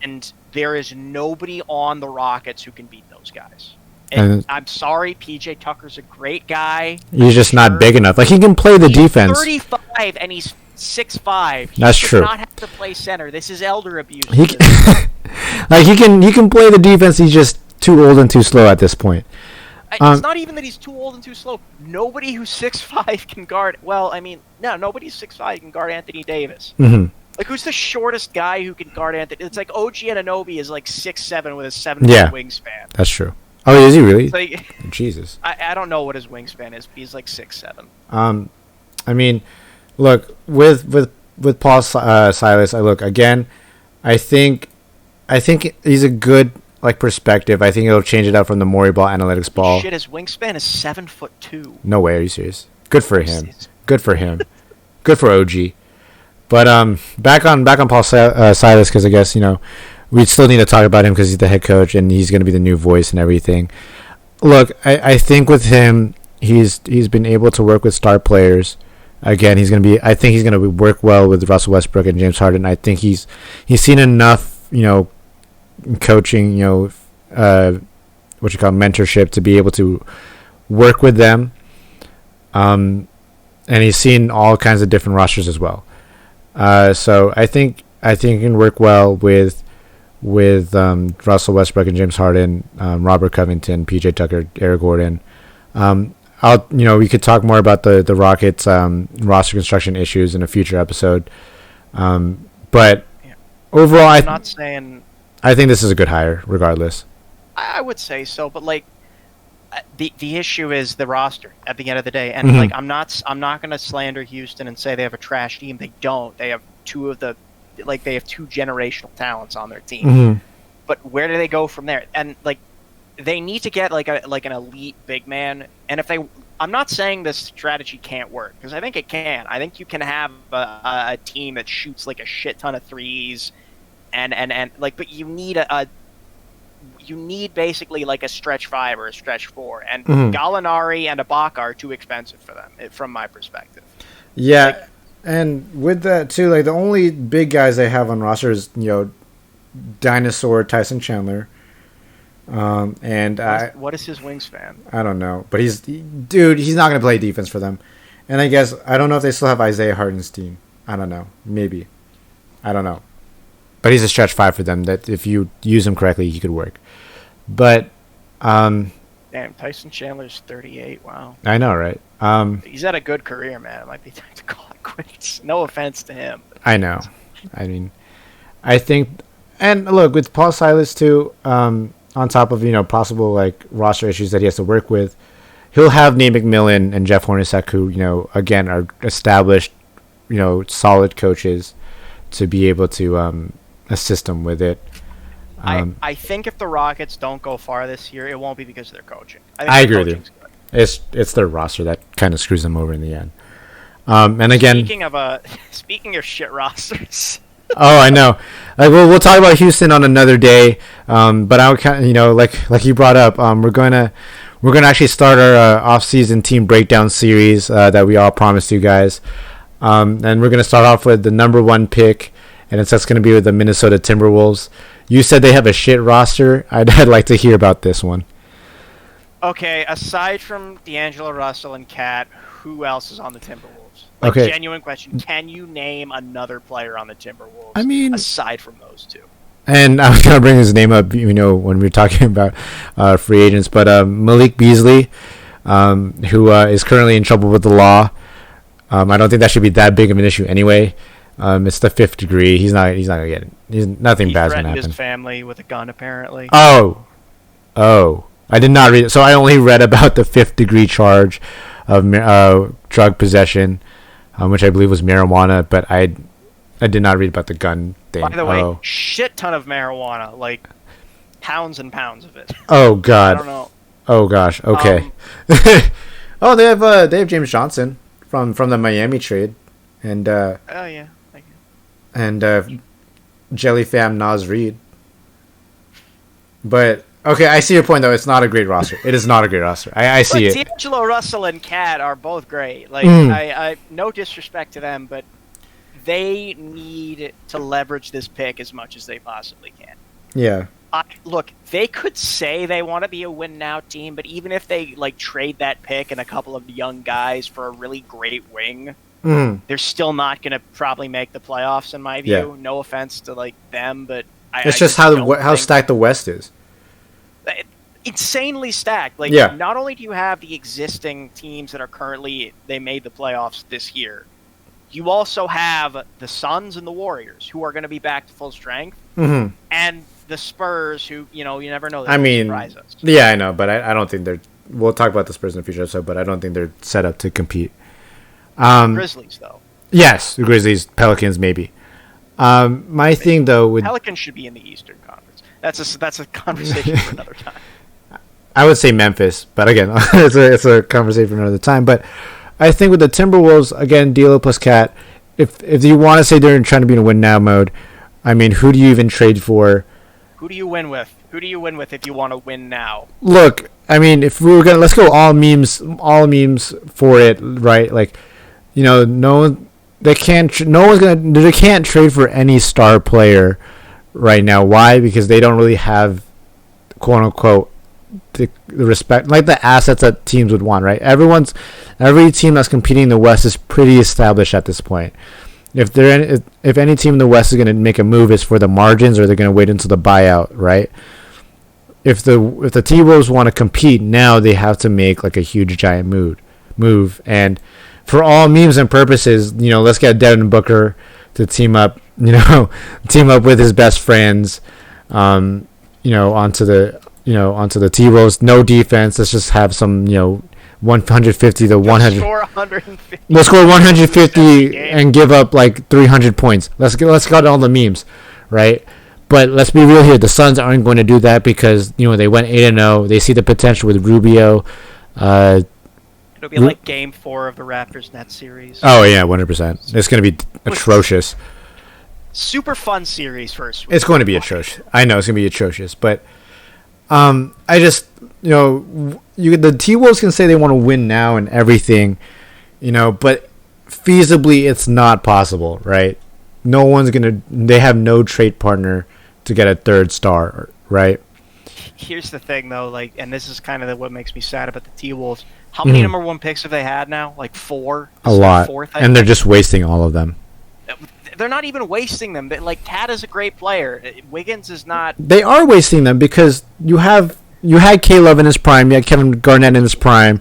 And there is nobody on the Rockets who can beat those guys. And I'm sorry, PJ Tucker's a great guy. He's just not big enough. Like, he can play the defense. He's 35 and he's 6'5". That's true. He does not have to play center. This is elder abuse. He can play the defense. He's just too old and too slow at this point. It's not even that he's too old and too slow. Nobody who's 6'5" can guard. Well, I mean, no, nobody's 6'5" can guard Anthony Davis. Like, who's the shortest guy who can guard Anthony? It's like OG Anunoby is like 6'7" with a 7-foot wingspan. That's true. Oh, is he really? Like, Jesus. I don't know what his wingspan is. But he's like 6'7". I mean, look, with Paul Silas, I think he's a good, like, perspective. I think it'll change it up from the Morey ball, analytics ball. Shit, his wingspan is 7'2". No way, are you serious? Good for him. Good for him. Good for OG. But back on Paul Silas, because I guess, you know, we still need to talk about him because he's the head coach and he's going to be the new voice and everything. Look, I think with him, he's been able to work with star players. Again, I think he's going to work well with Russell Westbrook and James Harden. I think he's seen enough, you know, coaching, you know, mentorship to be able to work with them. And he's seen all kinds of different rosters as well. So I think he can work well with Russell Westbrook and James Harden, Robert Covington, PJ Tucker, Eric Gordon. We could talk more about the Rockets roster construction issues in a future episode. But overall, I think this is a good hire, regardless. I would say so, but like the issue is the roster at the end of the day, and like I'm not going to slander Houston and say they have a trash team. They don't. They have two generational talents on their team. But where do they go from there? And like they need to get like an elite big man. And I'm not saying this strategy can't work, because I think it can. I think you can have a team that shoots like a shit ton of threes, and like, but you need you need basically like a stretch 5 or a stretch 4, and Gallinari and Ibaka are too expensive for them, from my perspective. Yeah, like, and with that too, like the only big guys they have on roster is, you know, Dinosaur Tyson Chandler. And what is his wingspan? I don't know, but he's not going to play defense for them. And I guess I don't know if they still have Isaiah Hartenstein. I don't know, maybe. I don't know. But he's a stretch 5 for them that if you use him correctly, he could work. But damn, Tyson Chandler's 38. Wow. I know, right? He's had a good career, man. It might be time to call it quits. No offense to him. I know. I mean, I think, and look, with Paul Silas too, on top of, you know, possible like roster issues that he has to work with, he'll have Nate McMillan and Jeff Hornacek, who, you know, again are established, you know, solid coaches to be able to assist him with it. I think if the Rockets don't go far this year, it won't be because of their coaching. I agree with you. Good. It's their roster that kind of screws them over in the end. And again, speaking of shit rosters. Oh, I know. Like we'll talk about Houston on another day. But I would kind of, you know, like you brought up, we're gonna actually start our off-season team breakdown series that we all promised you guys. And we're gonna start off with the number 1 pick, and that's going to be with the Minnesota Timberwolves. You said they have a shit roster. I'd like to hear about this one. Okay, aside from D'Angelo Russell and Cat, who else is on the Timberwolves? Like, okay. Genuine question. Can you name another player on the Timberwolves? I mean, aside from those two. And I was going to bring his name up, you know, when we were talking about free agents, but Malik Beasley, who is currently in trouble with the law. I don't think that should be that big of an issue anyway. It's the 5th degree. He's not gonna get it. Nothing bad's gonna happen. He threatened his family with a gun, apparently. Oh, I did not read it. So I only read about the 5th degree charge of drug possession, which I believe was marijuana. But I did not read about the gun thing. By the way, shit ton of marijuana, like pounds and pounds of it. Oh God. I don't know. Oh gosh. Okay. Oh, they have James Johnson from the Miami trade, and oh yeah. And Jelly Fam Nas Reed. But okay, I see your point though. It's not a great roster. It is not a great roster. I see it. D'Angelo Russell and Cat are both great. Like I no disrespect to them, but they need to leverage this pick as much as they possibly can. Yeah. Look, they could say they want to be a win now team, but even if they like trade that pick and a couple of young guys for a really great wing, they're still not going to probably make the playoffs in my view. Yeah. No offense to like them, but it's just how stacked the West is. Insanely stacked. Like not only do you have the existing teams that are currently they made the playoffs this year, you also have the Suns and the Warriors who are going to be back to full strength, and the Spurs, who you never know. I mean, surprise us. Yeah, I know, but I don't think they're. We'll talk about the Spurs in the future episode, but I don't think they're set up to compete. Grizzlies, though. Yes, the Grizzlies, Pelicans, maybe. My thing though, with Pelicans should be in the Eastern Conference. That's a conversation for another time. I would say Memphis, but again, it's a conversation for another time. But I think with the Timberwolves, again, D'Lo plus Cat. If you want to say they're trying to be in a win now mode, I mean, who do you even trade for? Who do you win with? Who do you win with if you want to win now? Look, I mean, if we were gonna let's go all memes for it, right? Like, they can't trade for any star player right now. Why? Because they don't really have, quote unquote, the respect, like the assets that teams would want, right? Every team that's competing in the West is pretty established at this point. If any team in the West is going to make a move, it's for the margins, or they're going to wait until the buyout, right? If the T-Wolves want to compete now, they have to make like a huge giant move. And for all memes and purposes, let's get Devin Booker to team up with his best friends, onto the T-Wolves. No defense. Let's just have some 150 to 100. We'll score 150 and give up like 300 points. Let's get all the memes, right? But let's be real here. The Suns aren't going to do that because they went 8-0. They see the potential with Rubio. It'll be like Game 4 of the Raptors Nets series. Oh yeah, 100%. It's going to be atrocious. Super fun series first. It's going to be atrocious. I know it's going to be atrocious, but I just the T-Wolves can say they want to win now and everything, but feasibly it's not possible, right? They have no trade partner to get a third star, right? Here's the thing though, and this is kind of what makes me sad about the T-Wolves. How many number one picks have they had now? Like 4? A lot. And they're just wasting all of them. They're not even wasting them. Cat is a great player. Wiggins is not. They are wasting them because you had Caleb in his prime. You had Kevin Garnett in his prime.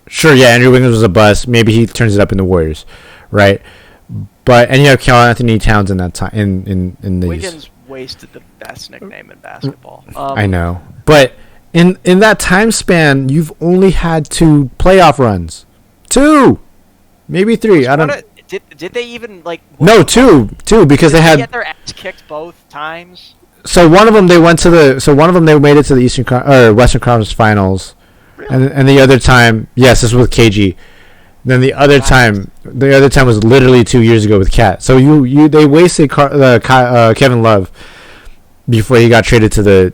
Sure, yeah, Andrew Wiggins was a bust. Maybe he turns it up in the Warriors, right? And you have Karl Anthony Towns in that time. In these. Wiggins wasted the best nickname in basketball. I know, but in that time span, you've only had 2 playoff runs, 2, maybe 3. I don't. Did they even No, 2 because they had get their ass kicked both times. So one of them they made it to the Western Conference Finals, really? and the other time, yes, this was with KG. Then the other time was literally 2 years ago with Cat. So they wasted Kevin Love before he got traded to the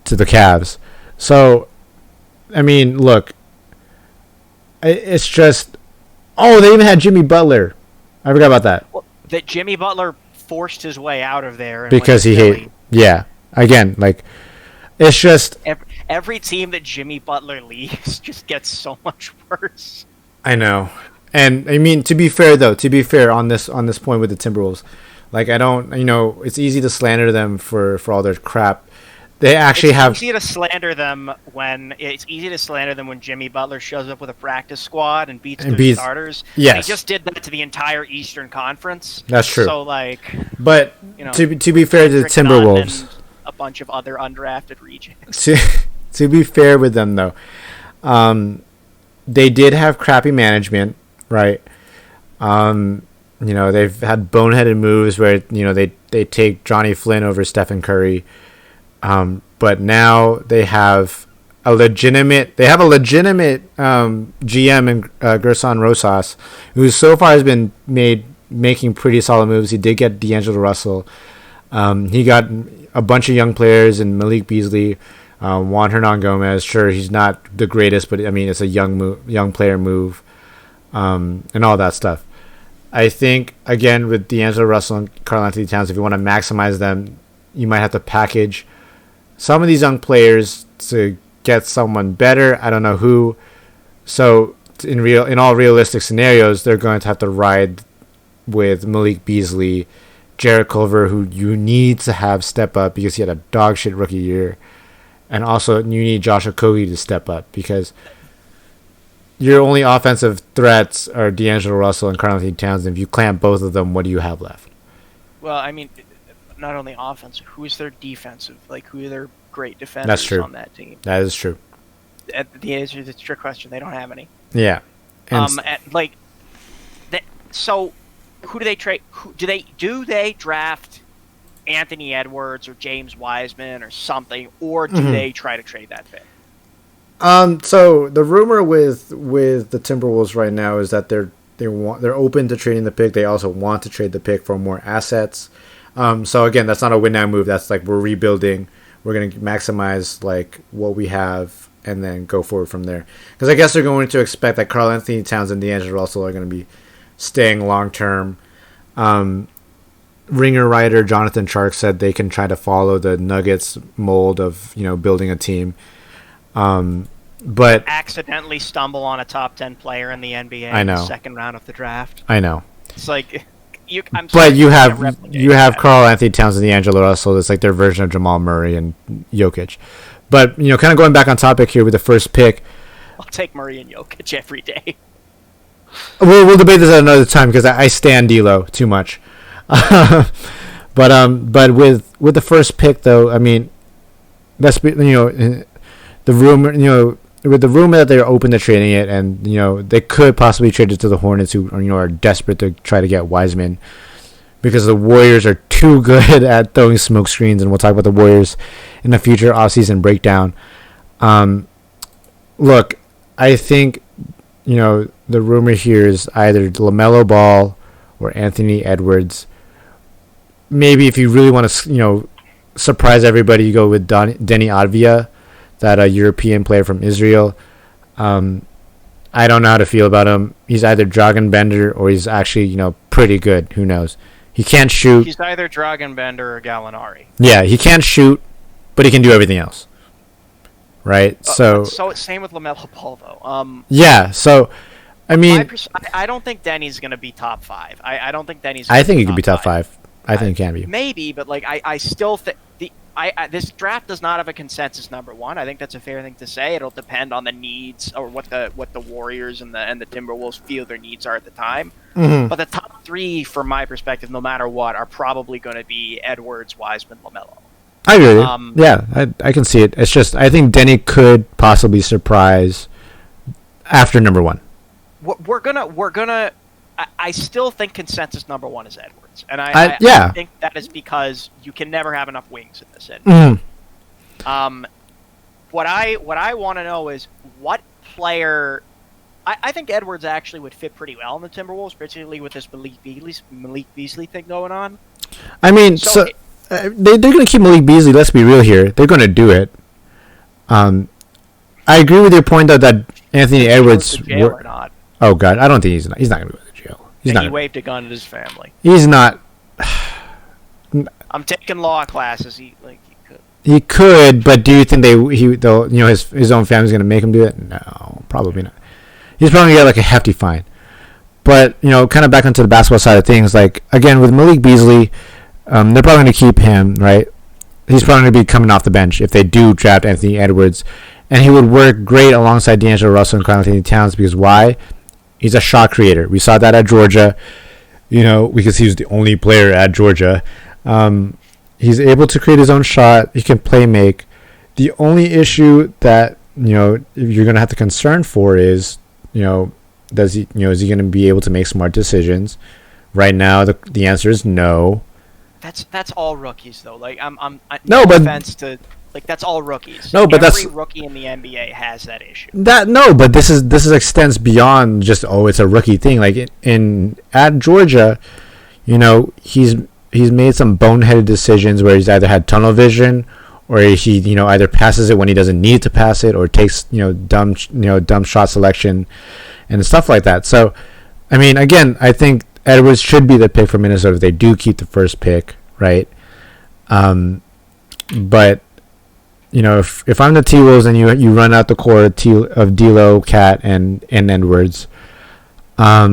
Cavs. So, I mean, look, it's just. Oh, they even had Jimmy Butler. I forgot about that. Well, that Jimmy Butler forced his way out of there because he hated. Yeah, again, it's just every team that Jimmy Butler leaves just gets so much worse. I know, and I mean to be fair on this point with the Timberwolves, I don't, it's easy to slander them for all their crap. They actually It's easy to slander them when Jimmy Butler shows up with a practice squad and beats starters. Yes, and he just did that to the entire Eastern Conference. That's true. So but to be fair to the Timberwolves, and a bunch of other undrafted rejects. To be fair with them though, they did have crappy management, right? They've had boneheaded moves where they take Johnny Flynn over Stephen Curry. But now they have a legitimate GM in Gerson Rosas, who so far has been making pretty solid moves. He did get D'Angelo Russell. He got a bunch of young players in Malik Beasley, Juan Hernan Gomez. Sure, he's not the greatest, but I mean, it's a young player move, and all that stuff. I think, again, with D'Angelo Russell and Karl-Anthony Towns, if you want to maximize them, you might have to package some of these young players to get someone better. I don't know who. So in all realistic scenarios, they're going to have to ride with Malik Beasley, Jarrett Culver, who you need to have step up because he had a dog shit rookie year. And also you need Josh Okogie to step up because your only offensive threats are D'Angelo Russell and Karl-Anthony Towns. And if you clamp both of them, what do you have left? Well, I mean, not only offensive, who's their defensive? Like, who are their great defenders on that team? That is true. The answer to the trick question, they don't have any. Yeah. So who do they trade? Do they draft Anthony Edwards or James Wiseman or something, or do they try to trade that pick? So the rumor with the Timberwolves right now is that they're open to trading the pick. They also want to trade the pick for more assets. So again, that's not a win now move. That's like we're rebuilding. We're going to maximize like what we have and then go forward from there. Because I guess they're going to expect that Karl-Anthony Towns and D'Angelo Russell are going to be staying long term. Ringer writer Jonathan Shark said they can try to follow the Nuggets mold of building a team. But accidentally stumble on a top 10 player in the NBA I know. In the second round of the draft. I know. It's like you have Karl-Anthony Towns and D'Angelo Russell. It's like their version of Jamal Murray and Jokic. But kind of going back on topic here with the first pick. I'll take Murray and Jokic every day. We'll debate this at another time because I stand D'Lo too much. But with the first pick though, I mean, that's the rumor. With the rumor that they're open to trading it, and they could possibly trade it to the Hornets, who are desperate to try to get Wiseman, because the Warriors are too good at throwing smoke screens, and we'll talk about the Warriors in a future offseason breakdown. Look, I think the rumor here is either LaMelo Ball or Anthony Edwards. Maybe if you really want to surprise everybody, you go with Denny Advia, that European player from Israel. I don't know how to feel about him. He's either Dragan Bender or he's actually, pretty good. Who knows? He can't shoot. He's either Dragan Bender or Gallinari. Yeah, he can't shoot, but he can do everything else. Right? So same with LaMelo Ball, though. Yeah, so, I mean... I don't think Denny's going to be top 5. I don't think Denny's I think he could be top 5. I think he can be. Maybe, but, I still think... this draft does not have a consensus number 1. I think that's a fair thing to say. It'll depend on the needs or what the Warriors and the Timberwolves feel their needs are at the time. Mm-hmm. But the top 3, from my perspective, no matter what, are probably going to be Edwards, Wiseman, LaMelo. I agree. Yeah, I can see it. It's just I think Denny could possibly surprise after number 1. We're gonna. I still think consensus number 1 is Edwards, and I think that is because you can never have enough wings in this NBA. Mm-hmm. What I want to know is what player. I think Edwards actually would fit pretty well in the Timberwolves, particularly with this Malik Beasley thing going on. I mean, they're going to keep Malik Beasley. Let's be real here; they're going to do it. I agree with your point though that Anthony Edwards. Or not. Oh God, I don't think he's not going to go to jail. He waved a gun at his family. He's not. I'm taking law classes. He could. He could, but do you think they'll his own family's going to make him do it? No, probably not. He's probably going to get a hefty fine. But kind of back onto the basketball side of things, again with Malik Beasley, they're probably going to keep him, right? He's probably going to be coming off the bench if they do draft Anthony Edwards, and he would work great alongside D'Angelo Russell and Karl-Anthony Towns because why? He's a shot creator. We saw that at Georgia, because he was the only player at Georgia. He's able to create his own shot. He can play make. The only issue that you're going to have to concern for is is he going to be able to make smart decisions? Right now, the answer is no. That's all rookies though. That's all rookies. No, but every rookie in the NBA has that issue. But this extends beyond just it's a rookie thing. At Georgia, he's made some boneheaded decisions where he's either had tunnel vision, or he either passes it when he doesn't need to pass it, or takes dumb shot selection and stuff like that. So, I mean, again, I think Edwards should be the pick for Minnesota if they do keep the first pick, right? But if I'm the T-Wolves and you run out the core of D'Lo, Cat, and Edwards, I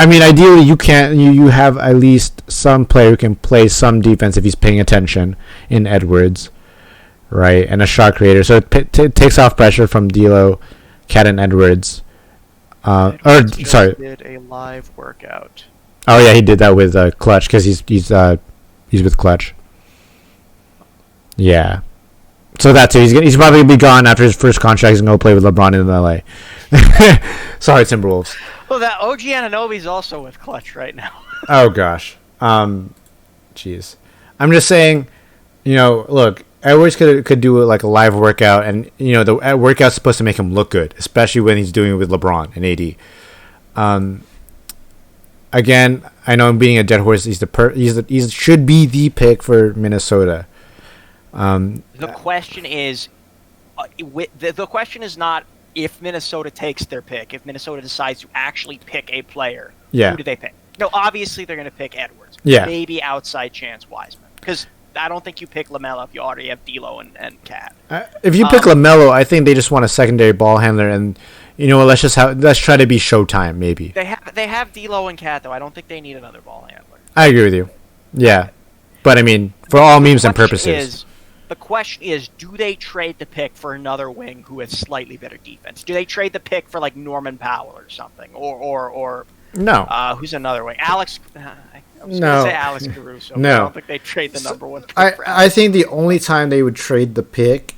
mean, ideally you have at least some player who can play some defense if he's paying attention in Edwards, right? And a shot creator, so it takes off pressure from D'Lo, Cat, and Edwards. Did a live workout. Oh yeah, he did that with Clutch because he's with Clutch. Yeah, so that too. He's probably gonna be gone after his first contract. He's gonna go play with LeBron in LA. Sorry, Timberwolves. Well, that OG Anunoby's also with Clutch right now. Oh gosh, jeez. I'm just saying, look, Edwards could do like a live workout, and the workout's supposed to make him look good, especially when he's doing it with LeBron and AD. Again, I know I'm beating a dead horse. He should be the pick for Minnesota. The question is, the question is not if Minnesota takes their pick. If Minnesota decides to actually pick a player, who do they pick? No, obviously they're going to pick Edwards. Yeah. Maybe outside chance Wiseman, because I don't think you pick LaMelo if you already have D'Lo and Cat. If you pick LaMelo, I think they just want a secondary ball handler, and let's try to be Showtime maybe. They have D'Lo and Cat though. I don't think they need another ball handler. I agree with you. Yeah, but I mean, for all memes and purposes. The question is, do they trade the pick for another wing who has slightly better defense? Do they trade the pick for like Norman Powell or something, or no? Who's another wing? Alex. I was no. going to say Alex Caruso. No. I don't think they trade the number one pick. I think the only time they would trade the pick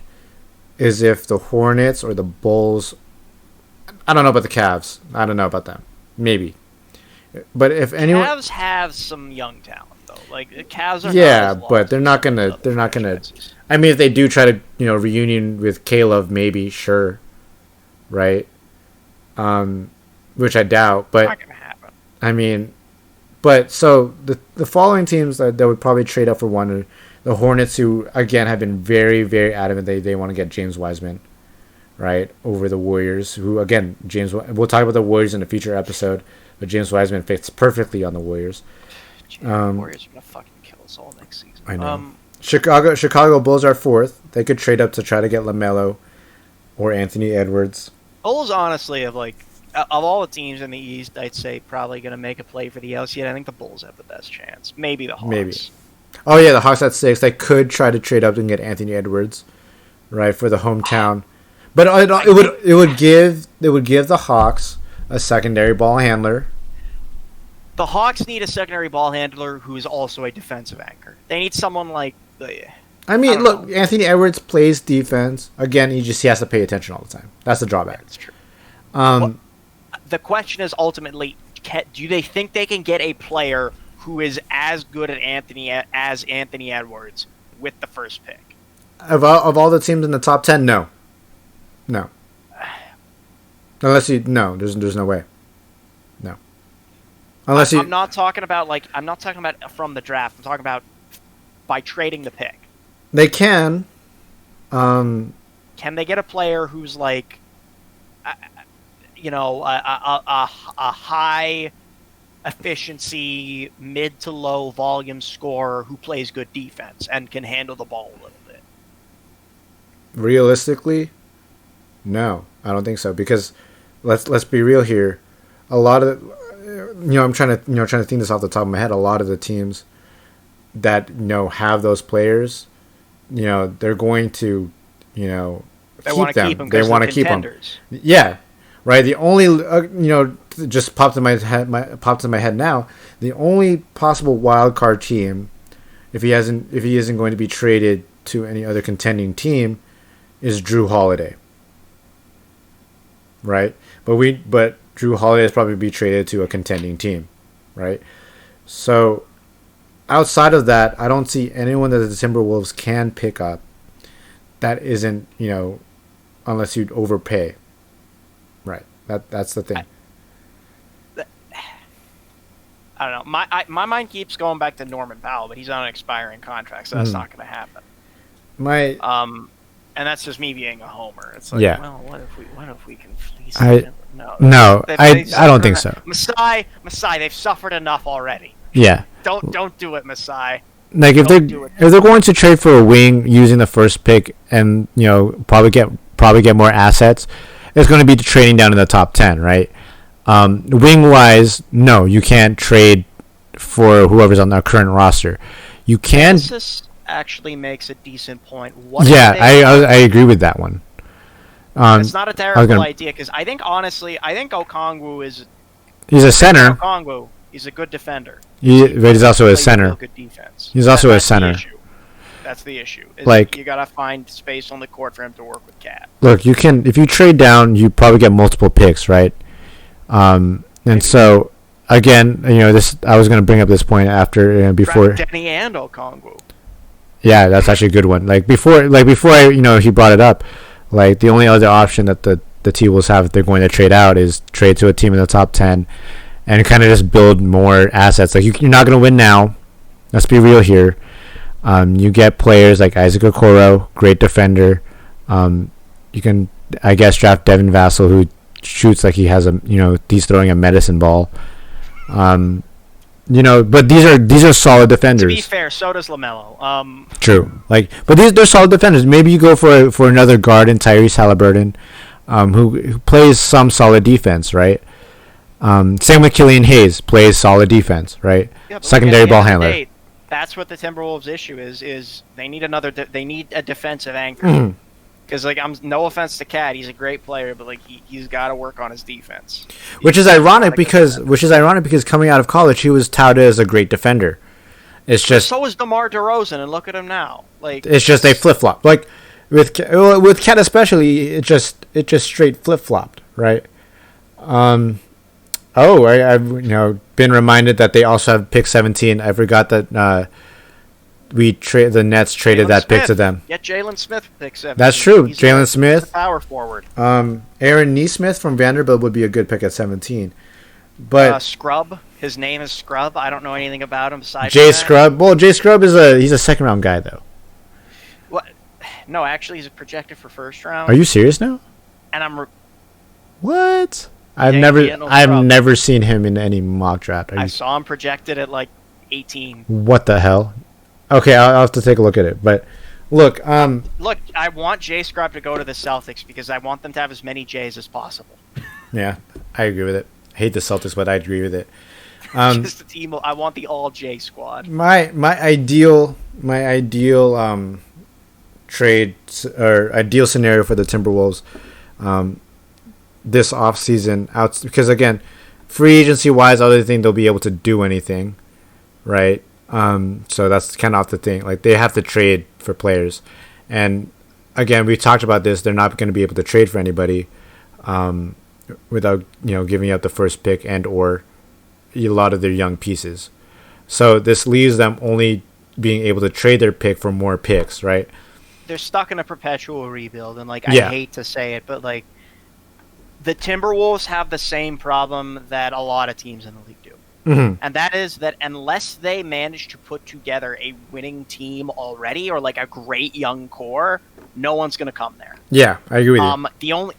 is if the Hornets or the Bulls. I don't know about the Cavs. I don't know about them. Maybe, but if anyone, Cavs have some young talent though. Like the Cavs are. Yeah, but they're not gonna. I mean, if they do try to, reunion with Caleb, maybe, sure, right? Which I doubt, but not gonna happen. I mean, but so the following teams that would probably trade up for one are the Hornets, who again have been very, very adamant they want to get James Wiseman, right, over the Warriors, who again we'll talk about the Warriors in a future episode, but James Wiseman fits perfectly on the Warriors. Warriors are gonna fucking kill us all next season. I know. Chicago Bulls are fourth. They could trade up to try to get LaMelo or Anthony Edwards. Bulls, honestly, of all the teams in the East, I'd say probably going to make a play for the LCS. I think the Bulls have the best chance. Maybe the Hawks. Maybe. Oh yeah, the Hawks at 6. They could try to trade up and get Anthony Edwards, right, for the hometown. But it would give the Hawks a secondary ball handler. The Hawks need a secondary ball handler who is also a defensive anchor. They need someone like look, Anthony Edwards plays defense. Again, he has to pay attention all the time. That's the drawback. That's true. The question is ultimately, do they think they can get a player who is as good at as Anthony Edwards with the first pick? Of all the teams in the top 10, no. Unless there's no way. No. Unless I'm not talking about from the draft. I'm talking about by trading the pick. They can. Can they get a player who's like, a high efficiency, mid to low volume scorer who plays good defense and can handle the ball a little bit? Realistically, no, I don't think so. Because let's be real here. A lot of I'm trying to think this off the top of my head. A lot of the teams that have those players, they're going to they want to keep them. They want to keep them. Yeah, right. The only just popped in my head now. The only possible wild card team, if he isn't going to be traded to any other contending team, is Drew Holiday. Right, but Drew Holiday is probably be traded to a contending team, right? So outside of that, I don't see anyone that the Timberwolves can pick up that isn't, unless you overpay. Right. That's the thing. I don't know. My mind keeps going back to Norman Powell, but he's on an expiring contract, so that's not going to happen. And that's just me being a homer. It's like, well, what if we can fleece him? No, I don't think so. Masai, they've suffered enough already. Yeah. Don't do it, Masai. Like if they're going to trade for a wing using the first pick and probably get more assets, it's going to be trading down in the top 10, right? Wing wise, no, you can't trade for whoever's on the current roster. You can. This actually makes a decent point. I agree with that one. It's not a terrible idea because I think Okongwu he's a center. Okongwu, he's a good defender. But he's also a center. Good defense. He's also a center. That's the issue. Like, you gotta find space on the court for him to work with Cat. Look, if you trade down, you probably get multiple picks, right? And so again, I was gonna bring up this point before Denny and Okongwu. Yeah, that's actually a good one. Before he brought it up, the only other option that the T-Wolves have if they're going to trade out is trade to a team in the top 10 and kind of just build more assets. You're not going to win now. Let's be real here. You get players like Isaac Okoro, great defender. You can, I guess, draft Devin Vassell, who shoots like he has he's throwing a medicine ball. But these are solid defenders. To be fair, so does LaMelo. True. But they're solid defenders. Maybe you go for another guard in Tyrese Halliburton, who plays some solid defense, right? Same with Killian Hayes, plays solid defense, right? Yeah, secondary ball handler. That's what the Timberwolves' issue is they need they need a defensive anchor. Because no offense to Cat, he's a great player, but he's got to work on his defense. Which is ironic because coming out of college he was touted as a great defender. It's just so is DeMar DeRozan, and look at him now. It's just they flip flop. With Cat especially, it just straight flip flopped, right? I've been reminded that they also have pick 17. I forgot that the Nets traded that pick to them. Yeah, Jalen Smith pick 17. That's true. Jalen Smith, power forward. Aaron Nesmith from Vanderbilt would be a good pick at 17. But Scrub, his name is Scrub. I don't know anything about him besides Jay Scrub. Well, Jay Scrub he's a second round guy though. What? No, actually, he's projected for first round. Are you serious now? And what? I've never seen him in any mock draft. I saw him projected at 18. What the hell? Okay, I'll have to take a look at it. But look, I want Jay Scrub to go to the Celtics because I want them to have as many Jays as possible. Yeah, I agree with it. I hate the Celtics, but I agree with it. Just the team. I want the all J squad. My ideal trade or ideal scenario for the Timberwolves this offseason because again, free agency wise, I don't think they'll be able to do anything, right? So that's kind of off the thing. They have to trade for players, and again, we talked about this. They're not going to be able to trade for anybody without giving up the first pick and or a lot of their young pieces. So this leaves them only being able to trade their pick for more picks, right? They're stuck in a perpetual rebuild, and I hate to say it, but the Timberwolves have the same problem that a lot of teams in the league do. Mm-hmm. And that is that unless they manage to put together a winning team already or a great young core, no one's going to come there. Yeah, I agree with you.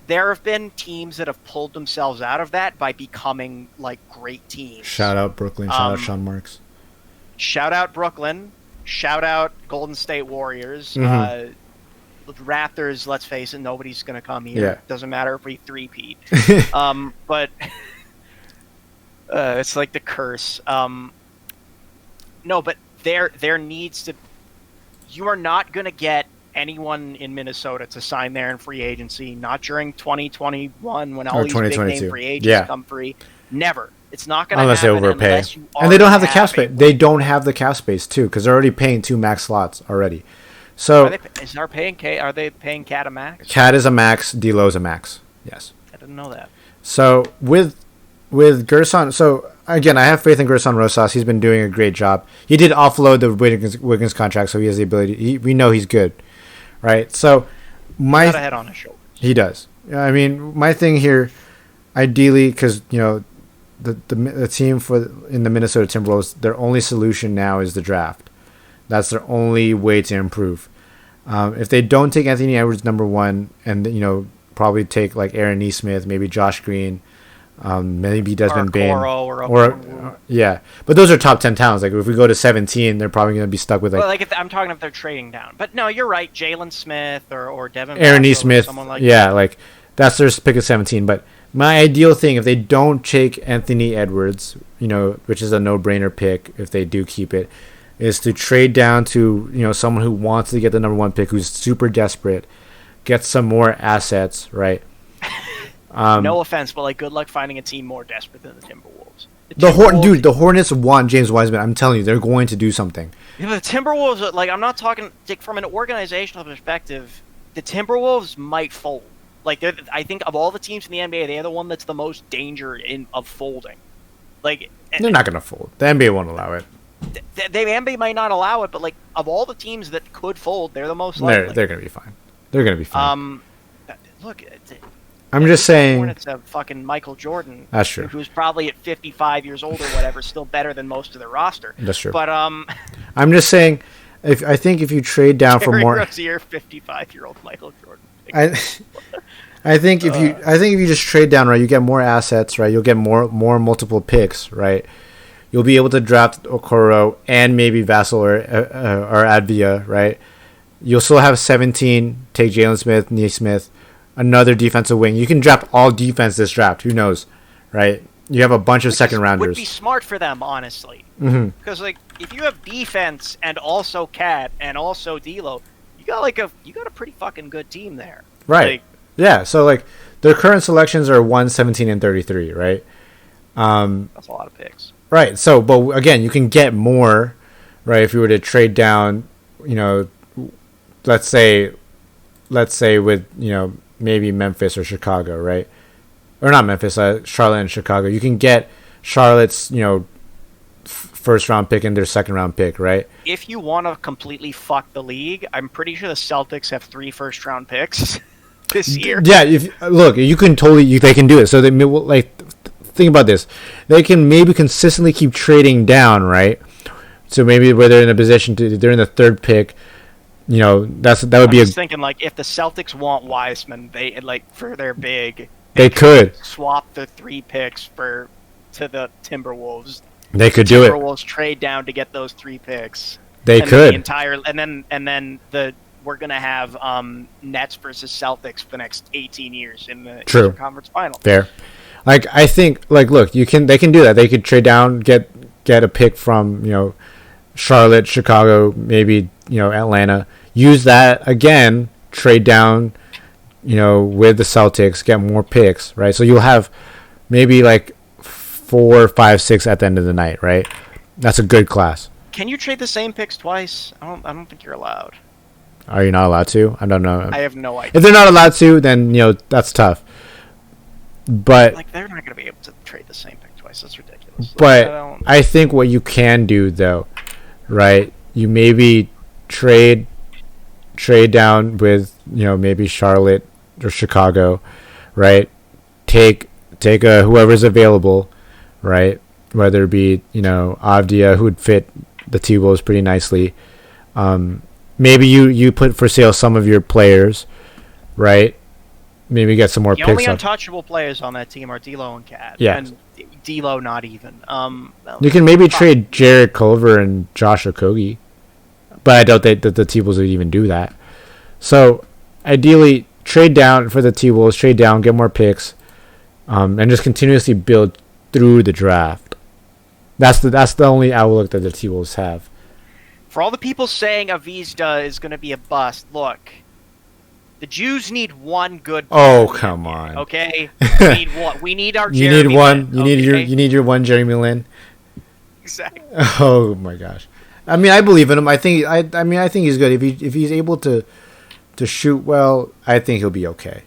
There have been teams that have pulled themselves out of that by becoming great teams. Shout out Brooklyn, shout out Sean Marks. Shout out Brooklyn, shout out Golden State Warriors. Mm-hmm. Raptors, let's face it, nobody's going to come here. Yeah. Doesn't matter if we three-peat. But it's like the curse. No, but there needs to... You are not going to get anyone in Minnesota to sign there in free agency, not during 2021 when all these big-name free agents come free. Never. It's not going to happen unless they overpay. And they don't have the cap space. They don't have the cap space, too, because they're already paying 2 max slots already. So are they paying Cat a max? Cat is a max. D'Lo's a max. Yes. I didn't know that. So with Gerson, so again, I have faith in Gerson Rosas. He's been doing a great job. He did offload the Wiggins contract, so he has the ability. We know he's good, right? So he's got a head on his shoulders. He does. I mean, my thing here, ideally, because the team in the Minnesota Timberwolves, their only solution now is the draft. That's their only way to improve. If they don't take Anthony Edwards number one, and probably take like Aaron Nesmith, maybe Josh Green, maybe Desmond Bain, yeah, but those are top 10 talents. Like if we go to 17, they're probably going to be stuck with if I'm talking if they're trading down. But no, you're right. Jalen Smith or Devin Aaron Nesmith, someone like that. Like that's their pick of 17. But my ideal thing, if they don't take Anthony Edwards, which is a no-brainer pick if they do keep it, is to trade down to someone who wants to get the number one pick, who's super desperate, get some more assets, right? No offense, but good luck finding a team more desperate than the Timberwolves. The Hornets want James Wiseman. I'm telling you, they're going to do something. Yeah, the Timberwolves, I'm not talking from an organizational perspective. The Timberwolves might fold. I think of all the teams in the NBA, they're the one that's the most danger of folding. They're not going to fold. The NBA won't allow it. The NBA might not allow it, but of all the teams that could fold, they're the most likely. They're going to be fine. They're going to be fine. Look, I'm just saying. Hornets have fucking Michael Jordan. That's true. Who's probably at 55 years old or whatever, still better than most of their roster. That's true. But I'm just saying, I think if you trade down for more, 55-year-old Michael Jordan. I think if you just trade down, right, you get more assets, right? You'll get more multiple picks, right? You'll be able to draft Okoro and maybe Vassell or Advia, right? You'll still have 17. Take Jalen Smith, Nesmith, another defensive wing. You can draft all defense this draft. Who knows, right? You have a bunch of second rounders. Would be smart for them, honestly. Because if you have defense and also Cat and also D'Lo, you got a pretty fucking good team there, right? Yeah. So their current selections are 1, 17, and 33, right? That's a lot of picks. Right. So, but again, you can get more, right? If you were to trade down, let's say with maybe Memphis or Chicago, right? Or not Memphis, Charlotte and Chicago. You can get Charlotte's first round pick and their second round pick, right? If you want to completely fuck the league, I'm pretty sure the Celtics have 3 first round picks this year. Yeah. You can totally they can do it. So they think about this. They can maybe consistently keep trading down, right? So maybe where they're in a position they're in the third pick. That would be. I was thinking if the Celtics want Wiseman, they for their big. They could swap the 3 picks to the Timberwolves. They could do it. Timberwolves trade down to get those 3 picks. They could. And then we're gonna have Nets versus Celtics for the next 18 years in the Eastern Conference Final. Fair. I think look, they can do that. They could trade down, get a pick from Charlotte, Chicago, maybe Atlanta. Use that again, trade down, with the Celtics, get more picks, right? So you'll have maybe 4, 5, 6 at the end of the night, right? That's a good class. Can you trade the same picks twice? I don't think you're allowed. Are you not allowed to? I don't know. I have no idea. If they're not allowed to, then that's tough. But they're not going to be able to trade the same pick twice. That's ridiculous. But I think what you can do though, right? You maybe trade down with maybe Charlotte or Chicago, right? Take whoever's available, right? Whether it be Avdia, who would fit the T-Wolves pretty nicely. Maybe you put for sale some of your players, right? Maybe get some more picks. The only untouchable players on that team are D'Lo and Cat. Yeah. And D'Lo not even. You can maybe trade Jared Culver and Josh Okogie, but I doubt that the T-Wolves would even do that. So ideally, trade down for the T-Wolves, trade down, get more picks, and just continuously build through the draft. That's the only outlook that the T-Wolves have. For all the people saying Avizda is going to be a bust, look, the Jews need one good player. Oh, come on. Okay? We need one. We need our You Jeremy need one. Lin, You need your one Jeremy Lin. Exactly. Oh my gosh. I mean, I believe in him. I think he's good. If he's able to shoot well, I think he'll be okay.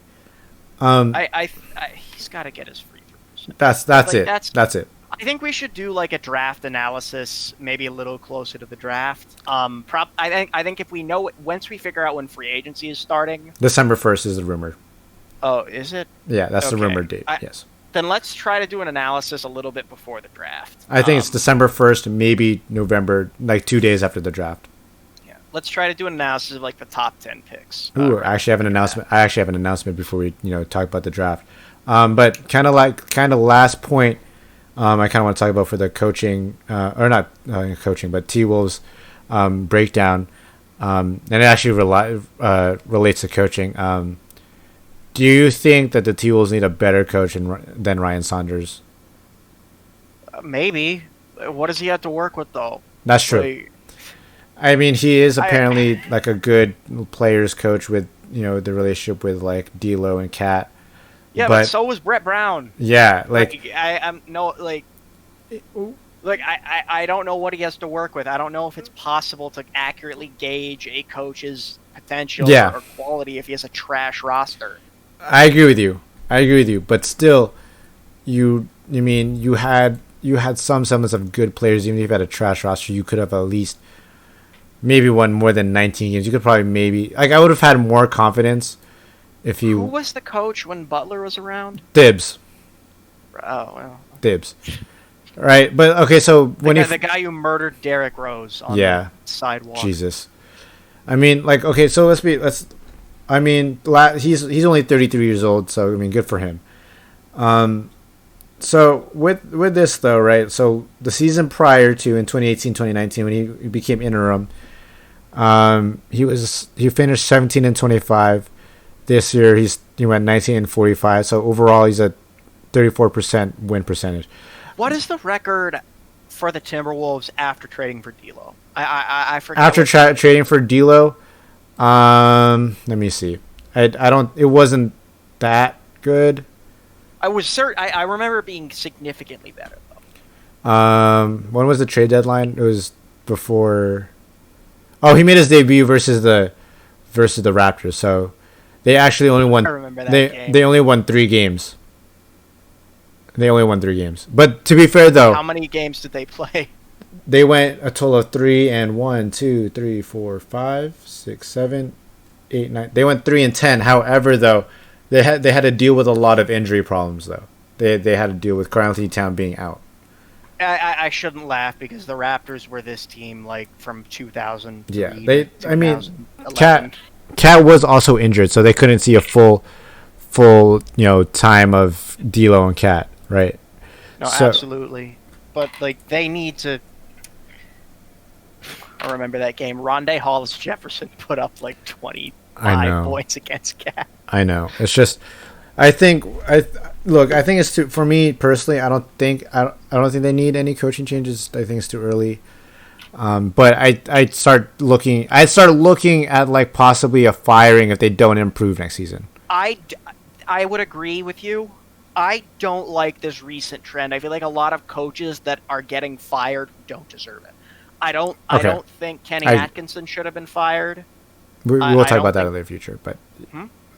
He's got to get his free throws. That's it. That's it. I think we should do a draft analysis, maybe a little closer to the draft. I think if we know once we figure out when free agency is starting. December 1st is the rumor. Oh, is it? Yeah, that's the rumored date. Yes. Then let's try to do an analysis a little bit before the draft. I think it's December 1st, maybe November, like 2 days after the draft. Yeah, let's try to do an analysis of like the top 10 picks. Ooh, I actually have an announcement. I actually have an announcement before we talk about the draft. But kind of last point, I kind of want to talk about for the coaching or not coaching, but T-Wolves breakdown, and it actually relates to coaching. Do you think that the T-Wolves need a better coach than Ryan Saunders? Maybe. What does he have to work with, though? That's true. Like, I mean, he is apparently like a good players coach with the relationship with like D'Lo and Cat. Yeah, but so was Brett Brown. Yeah, I don't know what he has to work with. I don't know if it's possible to accurately gauge a coach's potential or quality if he has a trash roster. I agree with you. But still, you had some semblance of good players. Even if you had a trash roster, you could have at least maybe won more than 19 games. You could probably I would have had more confidence if you. Who was the coach when Butler was around? Dibs. Oh well. Dibs. Right, but okay. So the guy who murdered Derrick Rose on the sidewalk. Jesus. I mean, okay. So he's only 33 years old, so I mean, good for him. So with this though, right? So the season prior to in 2018-2019 when he became interim, he finished 17-25. This year he went 19-45. So overall he's at 34% win percentage. What is the record for the Timberwolves after trading for D'Lo? I forget. After trading for D'Lo. Let me see. I don't. It wasn't that good. I remember it being significantly better though. When was the trade deadline? It was before. Oh, he made his debut versus the Raptors. So they actually only won. I remember that game. They only won 3 games. But to be fair though, how many games did they play? They went a total of 3 and 1, 2, 3, 4, 5, 6, 7, 8, 9. They went 3 and 10. However, though, they had to deal with a lot of injury problems. Though they had to deal with Karl Anthony Towns being out. I shouldn't laugh because the Raptors were this team like from 2000. Yeah, Cat was also injured, so they couldn't see a full time of D'Lo and Cat, right? No, absolutely. But they need to. I remember that game. Rondé Hollis Jefferson put up 25 points against Cat. I know. It's just, I think it's too. For me personally, I don't think they need any coaching changes. I think it's too early. But I'd start looking at possibly a firing if they don't improve next season. I would agree with you. I don't like this recent trend. I feel like a lot of coaches that are getting fired don't deserve it. I don't think Kenny Atkinson should have been fired. We'll talk about that in the future, but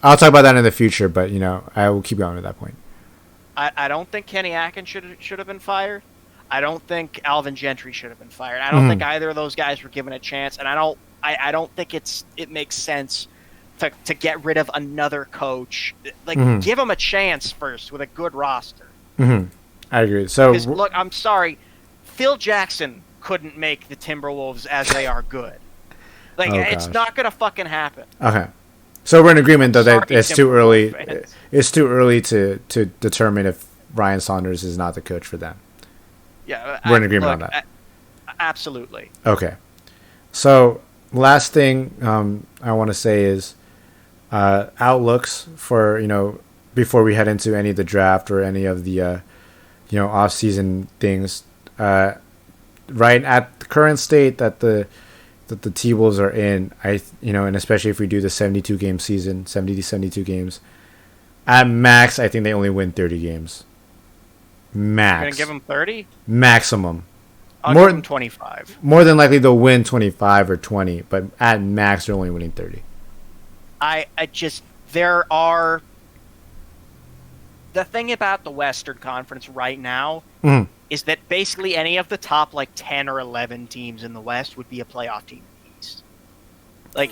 I'll talk about that in the future. But I will keep going at that point. I don't think Kenny Atkinson should have been fired. I don't think Alvin Gentry should have been fired. I don't think either of those guys were given a chance, and I don't think it makes sense to get rid of another coach. Give him a chance first with a good roster. I agree. So look, I'm sorry, Phil Jackson couldn't make the Timberwolves as they are good. It's not gonna fucking happen. Okay, so we're in agreement though that it's too early. It's too early to determine if Ryan Saunders is not the coach for them. Yeah, we're in agreement on that. Absolutely. Okay, so last thing I want to say is outlooks for before we head into any of the draft or any of the off-season things. Right at the current state that the T-Wolves are in, and especially if we do the 72 game season, 70 to 72 games, at max, I think they only win 30 games. Max. You're gonna give them 30? Maximum. I'll give them 25. More than likely they'll win 25 or 20, but at max they're only winning 30. The thing about the Western Conference right now is that basically any of the top 10 or 11 teams in the West would be a playoff team in the East.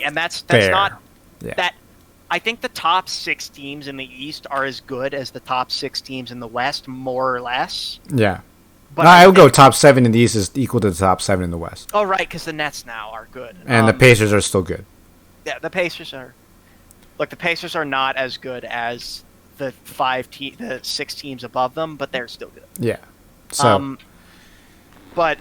And that's fair. Not yeah. that I think the top 6 teams in the East are as good as the top 6 teams in the West, more or less. Yeah. But No, I would go top 7 in the East is equal to the top 7 in the West. Oh, right, because the Nets now are good. And the Pacers are still good. Yeah, the Pacers are... Look, the Pacers are not as good as the 6 teams above them, but they're still good. Yeah. So... but,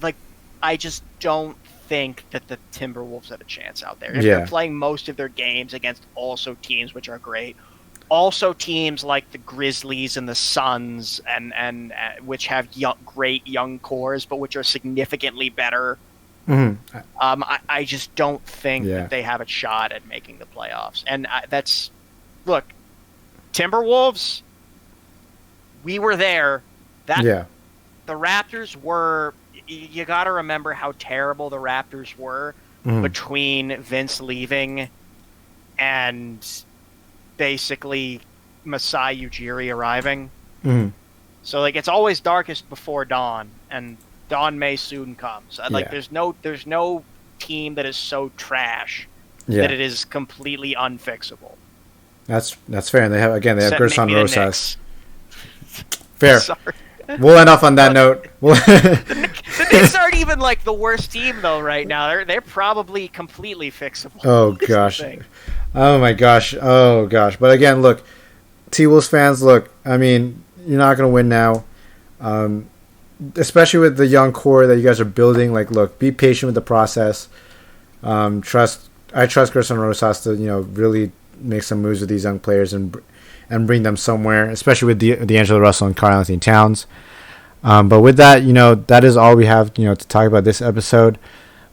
like, I just don't think that the Timberwolves have a chance out there. If they're playing most of their games against also teams which are great, also teams like the Grizzlies and the Suns, and which have great young cores, but which are significantly better. Mm-hmm. I just don't think that they have a shot at making the playoffs. And that's... Look, Timberwolves, we were there. The Raptors were... You got to remember how terrible the Raptors were between Vince leaving and basically Masai Ujiri arriving. Mm-hmm. So, like, it's always darkest before dawn, and dawn may soon come. So, like, there's no team that is so trash that it is completely unfixable. That's fair. And they have Gerson Rosas. Fair. Sorry. We'll end off on that note. The Knicks aren't even like the worst team though right now. They're probably completely fixable. Oh gosh. Oh my gosh. Oh gosh. But again, look, T-Wolves fans, look, I mean, you're not gonna win now. Especially with the young core that you guys are building. Like, look, be patient with the process. I trust Gerson Rosas to, really make some moves with these young players and bring them somewhere, especially with D'Angelo Russell and Karl-Anthony Towns. But with that, that is all we have, to talk about this episode.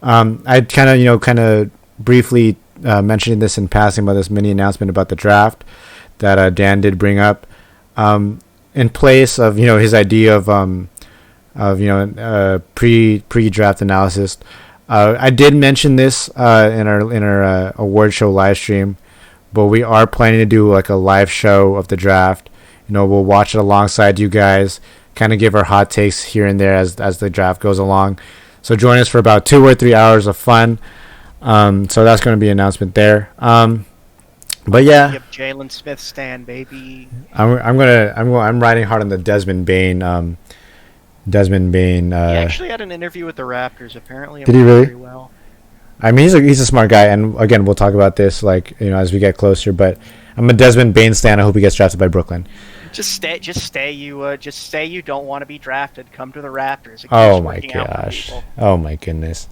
I kind of briefly mentioned this in passing about this mini announcement about the draft that Dan did bring up. In place of, his idea of pre-draft analysis, I did mention this in our award show live stream. But we are planning to do like a live show of the draft. We'll watch it alongside you guys, kind of give our hot takes here and there as the draft goes along. So join us for about 2 or 3 hours of fun. So that's going to be an announcement there. But yeah, yep, Jalen Smith stand, baby. I'm riding hard on the Desmond Bain. He actually had an interview with the Raptors. Apparently, did he really? Very well. I mean, he's a smart guy, and again, we'll talk about this as we get closer. But I'm a Desmond Bain stan. I hope he gets drafted by Brooklyn. Just stay. You don't want to be drafted. Come to the Raptors. Oh my gosh! Oh my goodness!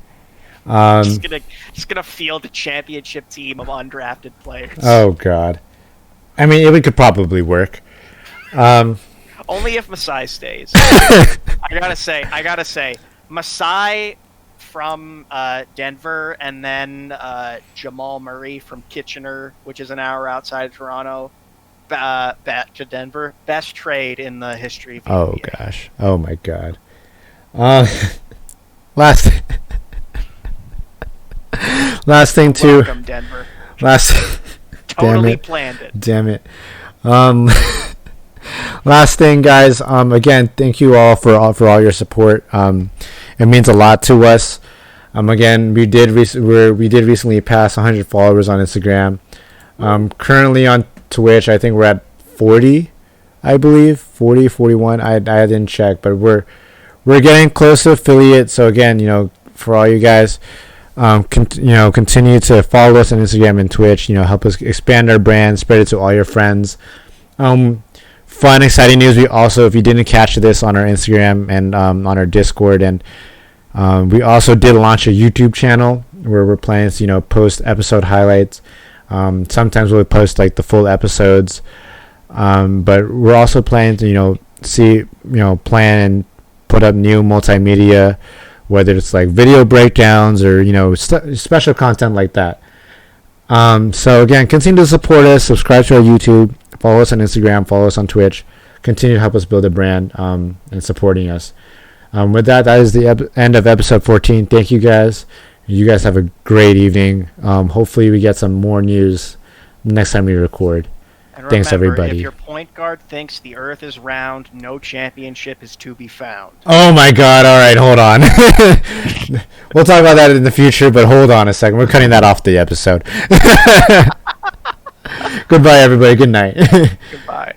Just gonna field a championship team of undrafted players. Oh god! I mean, it could probably work. Only if Masai stays. I gotta say, Masai from Denver, and then Jamal Murray from Kitchener, which is an hour outside of Toronto, back to Denver. Best trade in the history of the NBA. NBA. Gosh. Oh my god. Last thing too. Welcome, Denver. Totally planned it. Damn it. Last thing, guys. Again, thank you all for all your support. It means a lot to us. Again, we did recently pass 100 followers on Instagram. Currently on Twitch, I think we're at 40, I believe 40, 41. I didn't check, but we're getting close to affiliate. So again, for all you guys, continue to follow us on Instagram and Twitch. Help us expand our brand, spread it to all your friends. Fun, exciting news. We also, if you didn't catch this on our Instagram and on our Discord, and we also did launch a YouTube channel where we're planning to, post episode highlights. Sometimes we'll post like the full episodes, but we're also planning to, plan and put up new multimedia, whether it's like video breakdowns or, special content like that. So again, continue to support us, subscribe to our YouTube, follow us on Instagram, follow us on Twitch, continue to help us build a brand, and supporting us. With that is the end of episode 14. Thank you guys. You guys have a great evening. Hopefully we get some more news next time we record. And Thanks, remember, everybody. if your point guard thinks the earth is round, no championship is to be found. Oh my God! All right, hold on. We'll talk about that in the future, but hold on a second. We're cutting that off the episode. Goodbye, everybody. Good night. Goodbye.